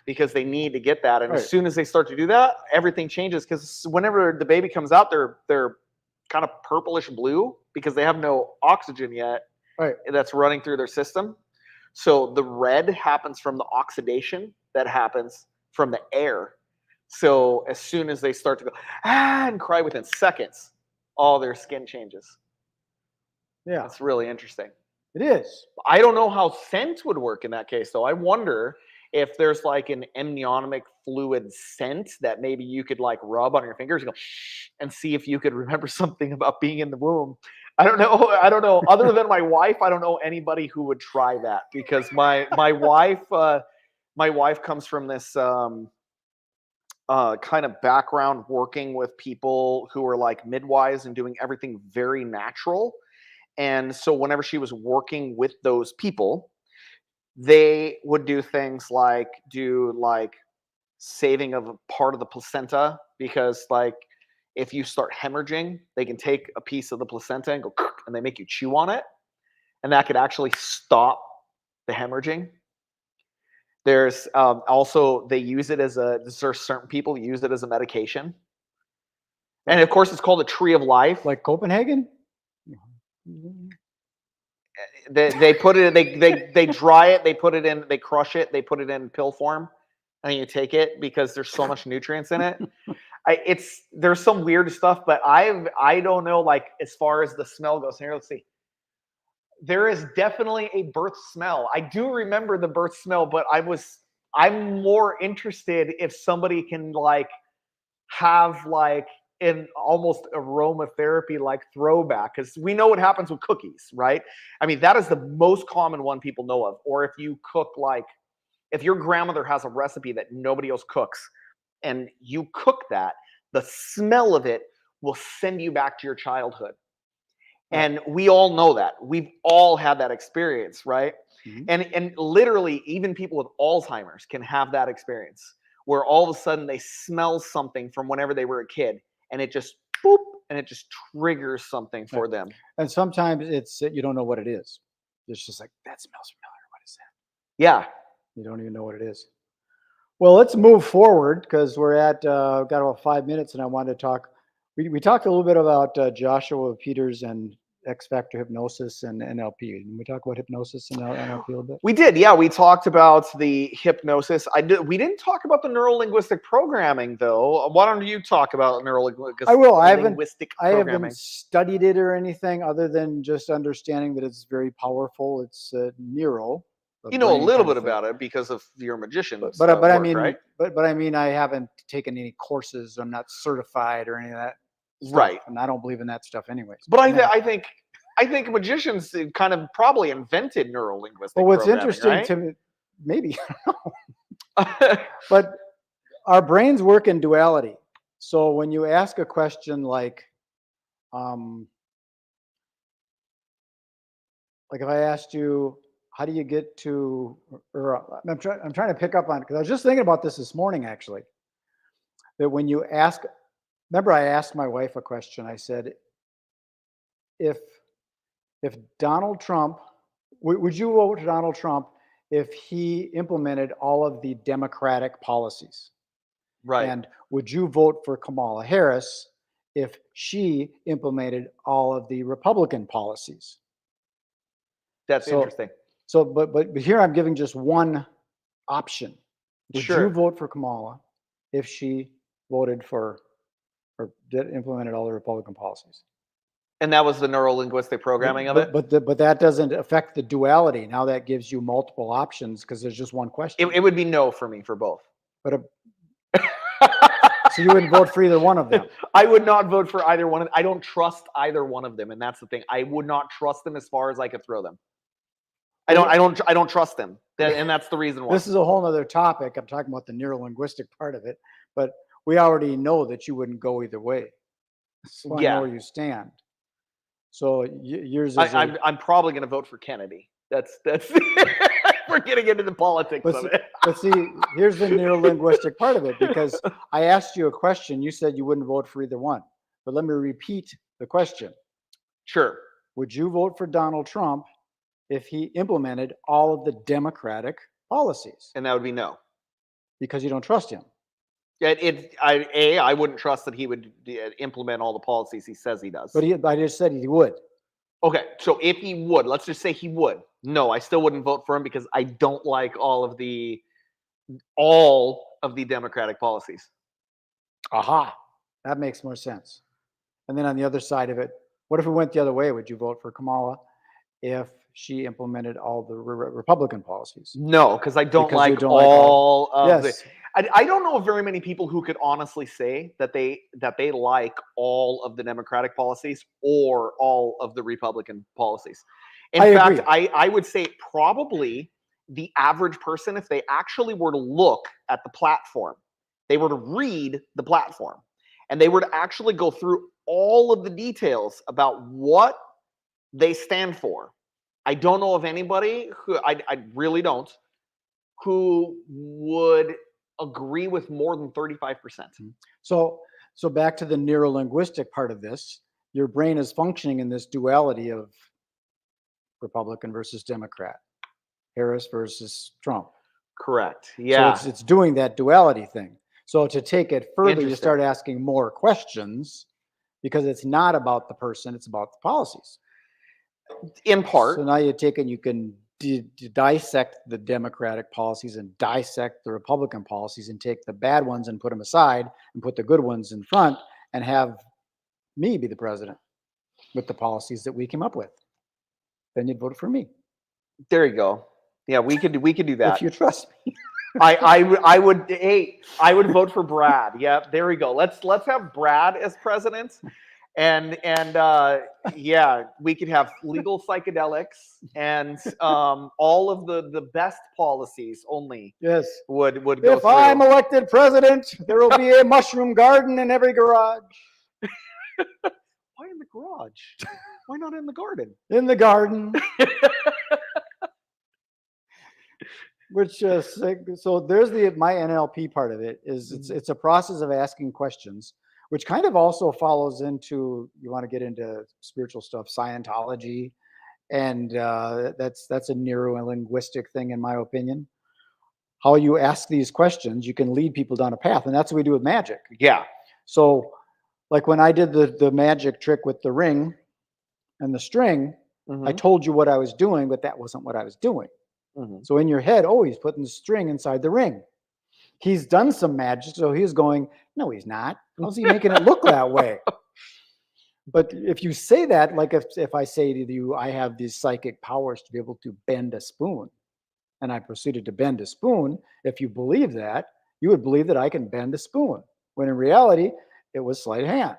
because they need to get that. And as soon as they start to do that, everything changes, because whenever the baby comes out, they're kind of purplish blue because they have no oxygen yet that's running through their system. So the red happens from the oxidation that happens from the air. So as soon as they start to go and cry within seconds, all their skin changes. Yeah, That's really interesting. it is. I don't know how scent would work in that case, though. I wonder if there's like an amniotic fluid scent that maybe you could like rub on your fingers and go and see if you could remember something about being in the womb. I don't know. I don't know. Other than my wife, I don't know anybody who would try that because my wife comes from this kind of background working with people who are like midwives and doing everything very natural. And so whenever she was working with those people, they would do things like saving of a part of the placenta because like if you start hemorrhaging, they can take a piece of the placenta and go and they make you chew on it, and that could actually stop the hemorrhaging. There's also they use it as certain people use it as a medication, and of course it's called a tree of life. Like Copenhagen? They put it they dry it, they put it in, they crush it, they put it in pill form, and you take it because there's so much nutrients in it. There's some weird stuff, but I don't know, like as far as the smell goes. Here, let's see. There is definitely a birth smell. I do remember the birth smell, but I'm more interested if somebody can like have like an almost aromatherapy like throwback, because we know what happens with cookies, right? I mean, that is the most common one people know of. Or if you cook like, if your grandmother has a recipe that nobody else cooks and you cook that, the smell of it will send you back to your childhood. And we all know that. We've all had that experience, right? Mhm. And literally, even people with Alzheimer's can have that experience where all of a sudden they smell something from whenever they were a kid, and it just boop, and it just triggers something for them. And sometimes it's you don't know what it is. It's just like, that smells familiar. What is that? Yeah. You don't even know what it is. Well, let's move forward because we're at got about 5 minutes, and I wanted to talk. We talked a little bit about Joshua Peters and X Factor hypnosis and NLP. Didn't we talk about hypnosis and NLP a little bit? We did, yeah. We talked about the hypnosis. We didn't talk about the neuro-linguistic programming, though. Why don't you talk about neuro-linguistic? I will. I programming. haven't studied it or anything other than just understanding that it's very powerful. It's Neuro. You know a little bit about it because of your magician but work, I mean, right? but I mean, I haven't taken any courses. I'm not certified or any of that stuff, Right. and I don't believe in that stuff anyways. But I think magicians kind of probably invented neuro-linguistic Well, what's programming, interesting right? to me, maybe, but our brains work in duality. So when you ask a question like if I asked you, how do you get to, or I'm trying to pick up on it because I was just thinking about this morning actually. That when you ask, remember I asked my wife a question. I said, if Donald Trump, would you vote for Donald Trump if he implemented all of the Democratic policies? Right. And would you vote for Kamala Harris if she implemented all of the Republican policies? That's interesting. So, but here I'm giving just one option. Would Sure. you vote for Kamala if she voted for or implemented all the Republican policies? And that was the neuro-linguistic programming of it? But that doesn't affect the duality. Now that gives you multiple options because there's just one question. It would be no for me for both. But so you wouldn't vote for either one of them? I would not vote for either one. I don't trust either one of them, and that's the thing. I would not trust them as far as I could throw them. I don't trust them, and that's the reason why. This is a whole other topic. I'm talking about the neuro-linguistic part of it, but we already know that you wouldn't go either way. So I know where you stand. So yours is. I'm probably going to vote for Kennedy. That's we're getting into the politics of it. But see, here's the neuro-linguistic part of it, because I asked you a question. You said you wouldn't vote for either one. But let me repeat the question. Sure. Would you vote for Donald Trump if he implemented all of the Democratic policies? And that would be no. Because you don't trust him. I wouldn't trust that he would implement all the policies he says he does. But I just said he would. Okay, so if he would, let's just say he would. No, I still wouldn't vote for him because I don't like all of the Democratic policies. Aha, that makes more sense. And then on the other side of it, what if it went the other way? Would you vote for Kamala if she implemented all the Republican policies? No, because I don't Because you like don't like all of the. yes, I don't know of very many people who could honestly say that they like all of the Democratic policies or all of the Republican policies. In I fact, agree. I would say probably the average person, if they actually were to look at the platform, they were to read the platform, and they were to actually go through all of the details about what they stand for. I don't know of anybody who I really don't who would agree with more than 35%. So, so back to the neuro-linguistic part of this, your brain is functioning in this duality of Republican versus Democrat, Harris versus Trump. Correct. So Yeah. it's doing that duality thing. So to take it further, you Interesting. start asking more questions because it's not about the person, it's about the policies. In part. So now you take and you can dissect the Democratic policies and dissect the Republican policies and take the bad ones and put them aside and put the good ones in front and have me be the president with the policies that we came up with. Then you'd vote for me There you go. Yeah, we could do that. if you trust me. I would hey, I would vote for Brad. Yeah, there we go. Let's have Brad as president. And yeah, we could have legal psychedelics and all of the best policies only Yes. would go If through. I'm elected president, there will be a mushroom garden in every garage. Why in the garage? Why not in the garden? In the garden. Which so there's my NLP part of it is it's a process of asking questions, which kind of also follows into, you want to get into spiritual stuff, Scientology, and that's a neuro and linguistic thing in my opinion. How you ask these questions, you can lead people down a path, and that's what we do with magic. Yeah. So, like when I did the magic trick with the ring and the string, I told you what I was doing, but that wasn't what I was doing. So in your head, oh, he's putting the string inside the ring. He's done some magic, so he's going, no, he's not. How's he making it look that way? But if you say that, like if I say to you, I have these psychic powers to be able to bend a spoon, and I proceeded to bend a spoon, if you believe that, you would believe that I can bend a spoon, when in reality, it was sleight of hand.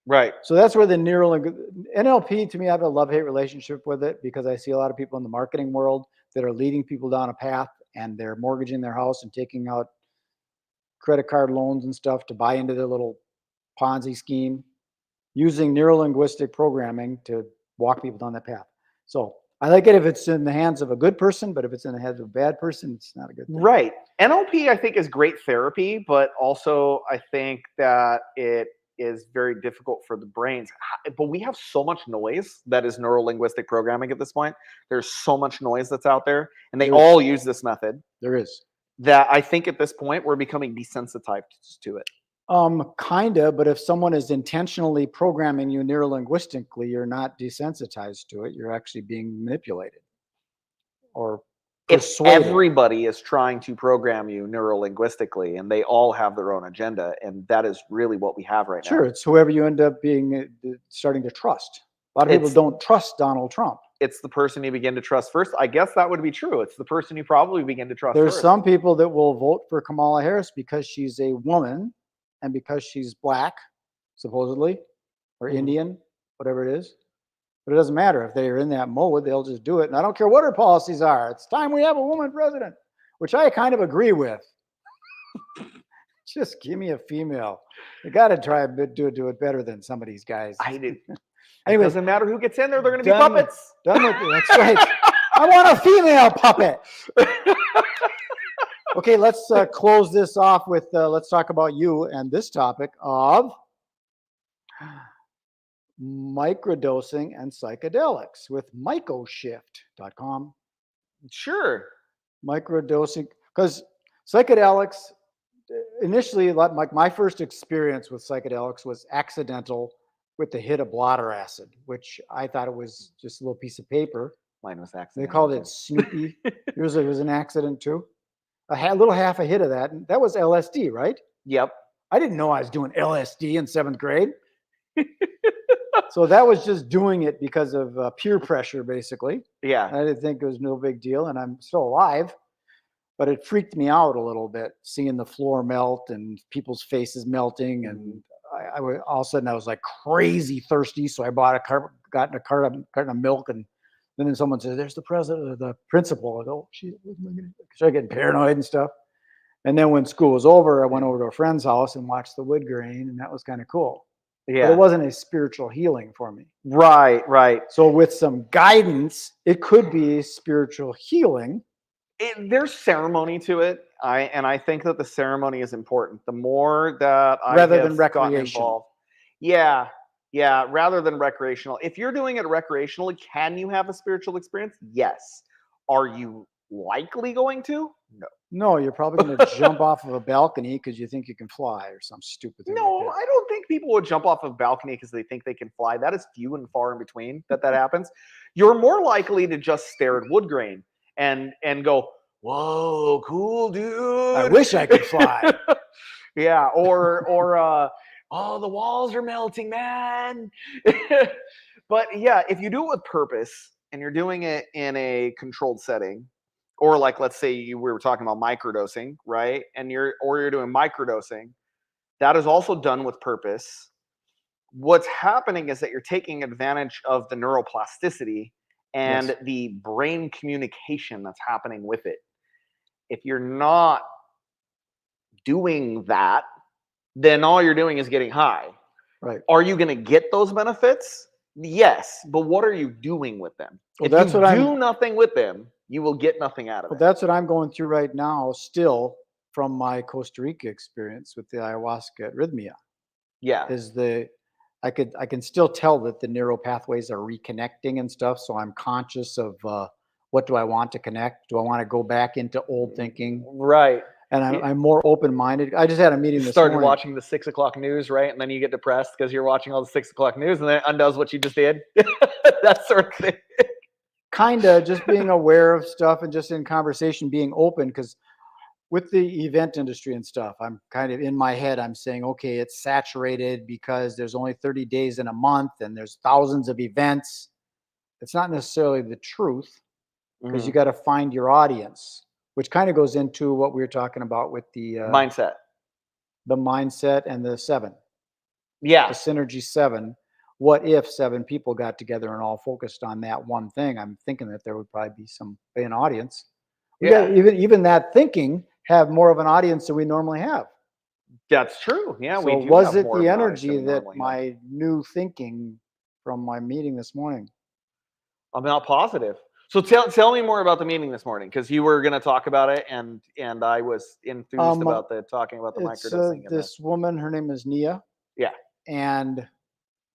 Right. So that's where the NLP, to me, I have a love-hate relationship with it because I see a lot of people in the marketing world that are leading people down a path and they're mortgaging their house and taking out credit card loans and stuff to buy into their little Ponzi scheme, using neuro-linguistic programming to walk people down that path. So I like it if it's in the hands of a good person, but if it's in the hands of a bad person, it's not a good thing. Right. NLP, I think, is great therapy, but also I think that it is very difficult for the brains. But we have so much noise that is neuro-linguistic programming at this point. There's so much noise that's out there, and they all use this method. There is. That I think at this point we're becoming desensitized to it. Kinda, but if someone is intentionally programming you neuro-linguistically, you're not desensitized to it. You're actually being manipulated or persuaded. If everybody is trying to program you neuro-linguistically and they all have their own agenda, and that is really what we have right now. Sure, it's whoever you end up being starting to trust. A lot of people don't trust Donald Trump. It's the person you begin to trust first. I guess that would be true. It's the person you probably begin to trust There's first. some people that will vote for Kamala Harris because she's a woman and because she's black, supposedly, or Indian, whatever it is. But it doesn't matter. If they're in that mode, they'll just do it. And I don't care what her policies are. It's time we have a woman president, which I kind of agree with. Just give me a female. You got to try to do it better than some of these guys. I did. Anyway, it doesn't matter who gets in there. They're going to be puppets. Done with it. That's right. I want a female puppet. Okay, let's close this off with, let's talk about you and this topic of microdosing and psychedelics with mycoshift.com. Sure. Microdosing, because psychedelics, initially, like my first experience with psychedelics was accidental with the hit of blotter acid, which I thought it was just a little piece of paper. Mine was accidental. They called it Snoopy. Yours was an accident too. A little half a hit of that. And that was LSD, right? Yep. I didn't know I was doing LSD in 7th grade. So that was just doing it because of peer pressure, basically. Yeah. I didn't think it was no big deal, and I'm still alive. But it freaked me out a little bit, seeing the floor melt and people's faces melting. And all of a sudden I was like crazy thirsty. So I got in a carton of milk, and then someone says, "There's the president or the principal." I go, "Oh, shit, what am I gonna do?" Started getting paranoid and stuff. And then when school was over, I went over to a friend's house and watched the wood grain, and that was kind of cool. But it wasn't a spiritual healing for me. Right. So with some guidance, it could be spiritual healing. There's ceremony to it. I think that the ceremony is important. The more that I Rather have than gotten recreational. involved, yeah, rather than recreational. If you're doing it recreationally, can you have a spiritual experience? Yes. Are you likely going to? No. No, you're probably going to jump off of a balcony because you think you can fly or some stupid thing No, like that. I don't think people would jump off a balcony because they think they can fly. That is few and far in between that happens. You're more likely to just stare at wood grain and go, "Whoa, cool, dude! I wish I could fly." Yeah, or oh, the walls are melting, man. But yeah, if you do it with purpose and you're doing it in a controlled setting, or like let's say we were talking about microdosing, right? And you're doing microdosing, that is also done with purpose. What's happening is that you're taking advantage of the neuroplasticity and the brain communication that's happening with it. If you're not doing that, then all you're doing is getting high. Right. Are you going to get those benefits? Yes, but what are you doing with them? Well, if you do nothing with them, you will get nothing out of it. That's what I'm going through right now, still from my Costa Rica experience with the ayahuasca at Rhythmia. Yeah. I can still tell that the neural pathways are reconnecting and stuff. So I'm conscious of what do I want to connect? Do I want to go back into old thinking? Right. And I'm more open-minded. I just had a meeting this morning. Started watching the 6 o'clock news, right? And then you get depressed because you're watching all the 6 o'clock news, and then it undoes what you just did. That sort of thing. Kind of just being aware of stuff and just in conversation, being open. Because with the event industry and stuff, I'm kind of in my head, I'm saying, okay, it's saturated because there's only 30 days in a month and there's thousands of events. It's not necessarily the truth, because you got to find your audience, which kind of goes into what we were talking about with the mindset and the 7. Yeah. The synergy 7. What if 7 people got together and all focused on that one thing? I'm thinking that there would probably be an audience. We got even that thinking have more of an audience than we normally have. That's true. Yeah. So was it the energy that my new thinking from my meeting this morning? I'm not positive. So tell me more about the meeting this morning, because you were going to talk about it, and I was enthused about talking about the microdosing. This woman, her name is Nia. Yeah. And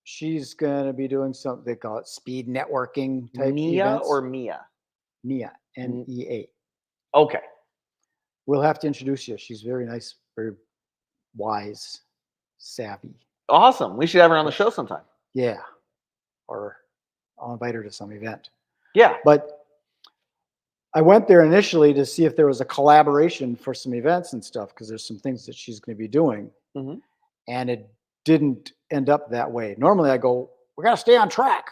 she's going to be doing something, they call it speed networking type Nia events. or Mia? Nia, N-E-A. Okay. We'll have to introduce you. She's very nice, very wise, savvy. Awesome. We should have her on the show sometime. Yeah. Or I'll invite her to some event. Yeah. But I went there initially to see if there was a collaboration for some events and stuff, because there's some things that she's going to be doing. And it didn't end up that way. Normally I go, we got to stay on track.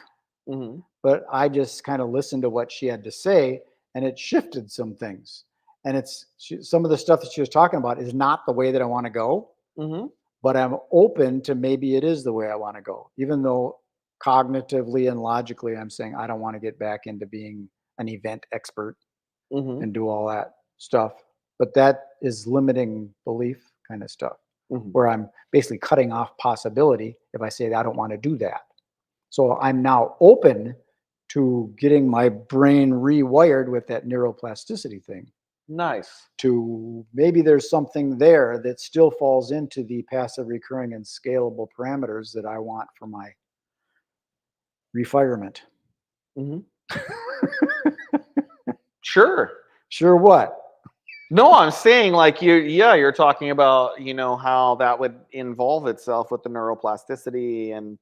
But I just kind of listened to what she had to say, and it shifted some things. And some of the stuff that she was talking about is not the way that I want to go. But I'm open to maybe it is the way I want to go, even though cognitively and logically I'm saying I don't want to get back into being an event expert and do all that stuff. But that is limiting belief kind of stuff, where I'm basically cutting off possibility if I say that I don't want to do that. So I'm now open to getting my brain rewired with that neuroplasticity thing. Nice. To maybe there's something there that still falls into the passive, recurring, and scalable parameters that I want for my refirement. Sure. Sure what? No, I'm saying like you're talking about, how that would involve itself with the neuroplasticity and,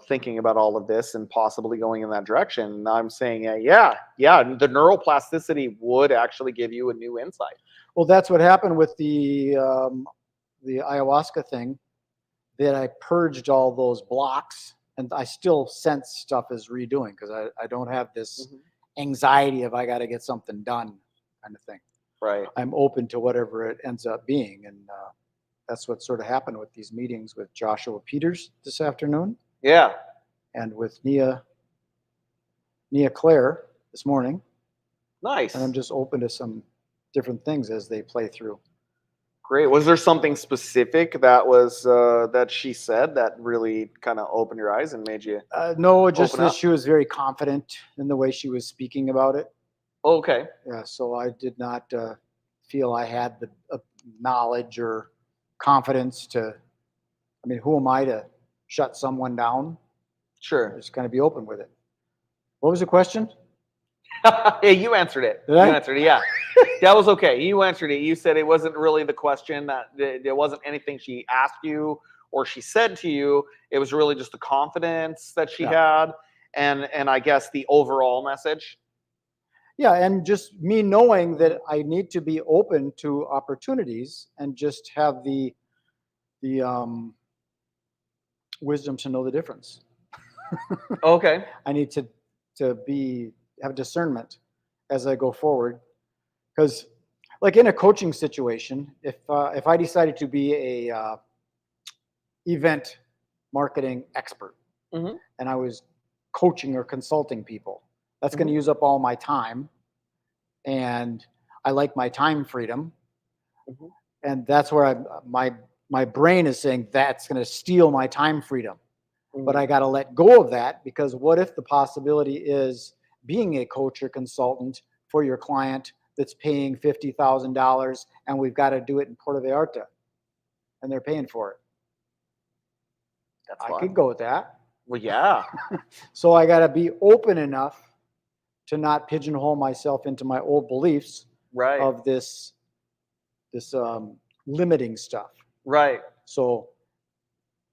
thinking about all of this and possibly going in that direction. I'm saying, the neuroplasticity would actually give you a new insight. Well, that's what happened with the the ayahuasca thing, that I purged all those blocks, and I still sense stuff is redoing because I don't have this anxiety of I got to get something done kind of thing. Right. I'm open to whatever it ends up being, and that's what sort of happened with these meetings with Joshua Peters this afternoon. Yeah. And with Nia Claire this morning. Nice. And I'm just open to some different things as they play through. Great. Was there something specific that was that she said that really kind of opened your eyes and made you? No, just that she was very confident in the way she was speaking about it. Okay. Yeah, so I did not feel I had the knowledge or confidence to. I mean, who am I to shut someone down? Sure. Just kind of be open with it. What was the question? Yeah, you answered it. Did I? You answered it. Yeah, that was okay. You answered it. You said it wasn't really the question. That there wasn't anything she asked you or she said to you. It was really just the confidence that she had, and I guess the overall message. Yeah, and just me knowing that I need to be open to opportunities and just have the wisdom to know the difference. Okay. I need to have discernment as I go forward, because like in a coaching situation, if I decided to be a event marketing expert and I was coaching or consulting people, that's going to use up all my time, and I like my time freedom, and that's where my brain is saying that's going to steal my time freedom. But I got to let go of that, because what if the possibility is being a coach or consultant for your client that's paying $50,000 and we've got to do it in Puerto Vallarta and they're paying for it? That's I could go with that. Well, yeah. So I got to be open enough to not pigeonhole myself into my old beliefs of this limiting stuff. Right. So,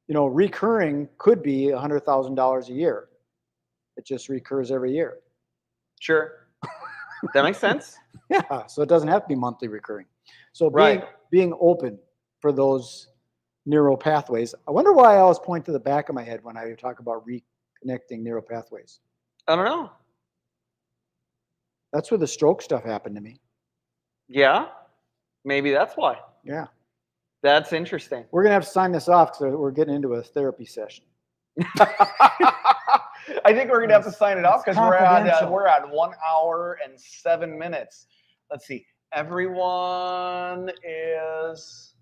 recurring could be $100,000 a year. It just recurs every year. Sure. That makes sense. Yeah. So it doesn't have to be monthly recurring. So being open for those neural pathways. I wonder why I always point to the back of my head when I talk about reconnecting neural pathways. I don't know. That's where the stroke stuff happened to me. Yeah. Maybe that's why. Yeah. That's interesting. We're going to have to sign this off because we're getting into a therapy session. I think we're going to have to sign it off because we're at 1 hour and 7 minutes. Let's see. Everyone is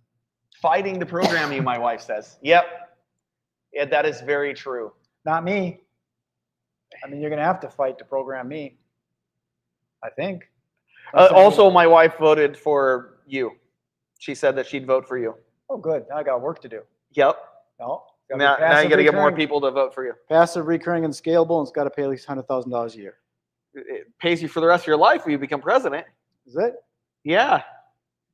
fighting to program you, my wife says. Yep. Yeah, that is very true. Not me. I mean, you're going to have to fight to program me, I think. Also, my wife voted for you. She said that she'd vote for you. Oh, good. Now I got work to do. Yep. No. Now you got to get more people to vote for you. Passive, recurring, and scalable, and it's got to pay at least $100,000 a year. It pays you for the rest of your life when you become president. Is it? Yeah.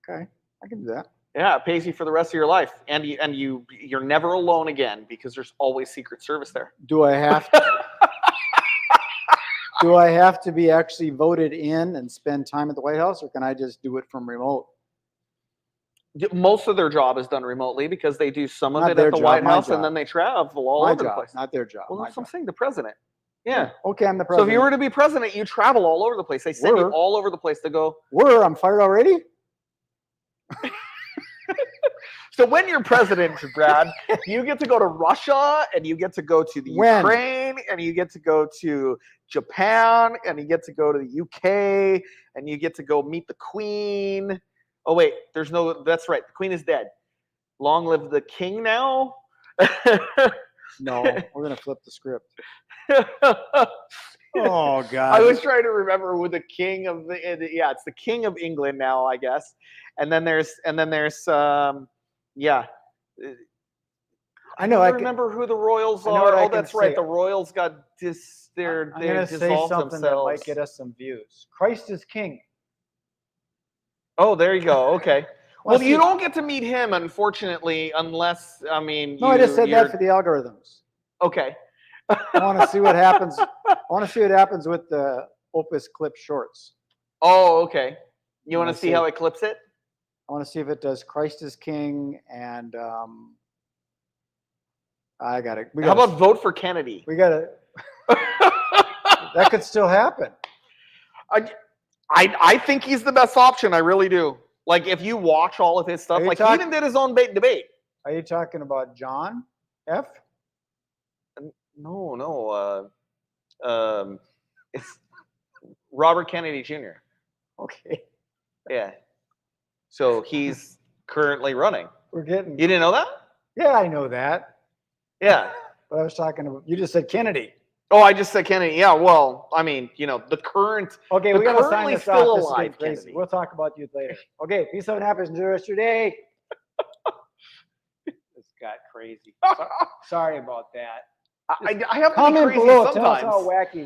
Okay, I can do that. Yeah, it pays you for the rest of your life, and you're never alone again because there's always Secret Service there. Do I have to? Do I have to be actually voted in and spend time at the White House, or can I just do it from remote? Most of their job is done remotely because they do some of it at the White House and then they travel all over the place. Not their job. Well, that's what I'm saying. The president. Yeah. Okay, I'm the president. So if you were to be president, you travel all over the place. They send you all over the place to go. I'm fired already? So when you're president, Brad, you get to go to Russia, and you get to go to the Ukraine, and you get to go to Japan, and you get to go to the UK, and you get to go meet the Queen. Oh, wait, that's right. The Queen is dead. Long live the king now. No, we're going to flip the script. Oh, God. I was trying to remember who the king of it's the King of England now, I guess. And then there's I know. I remember who the royals are. Oh, that's right. The royals got I'm going to say something that might get us some views. Christ is king. Oh, there you go. Okay. Well, you don't get to meet him, unfortunately, unless, No, I just said that for the algorithms. Okay. I want to see what happens. I want to see what happens with the Opus Clip shorts. Oh, okay. You want to see how it clips it? I want to see if it does Christ is King and I got it. How about vote for Kennedy? We got to. That could still happen. I think he's the best option. I really do. Like if you watch all of his stuff, like he even did his own debate. Are you talking about John F? No. It's Robert Kennedy Jr. Okay. Yeah. So he's currently running. We're getting. You didn't know that? Yeah, I know that. Yeah. But I was talking about. You just said Kennedy. Oh, I just said Kennedy. Yeah. Well, I mean, the current. Okay, we got to sign this still off. alive, This is crazy. Kennedy. We'll talk about you later. Okay. Peace out and happiness. Enjoy the rest of your day. This got crazy. Sorry about that. I have to be Comment crazy below. sometimes. Tell us how wacky we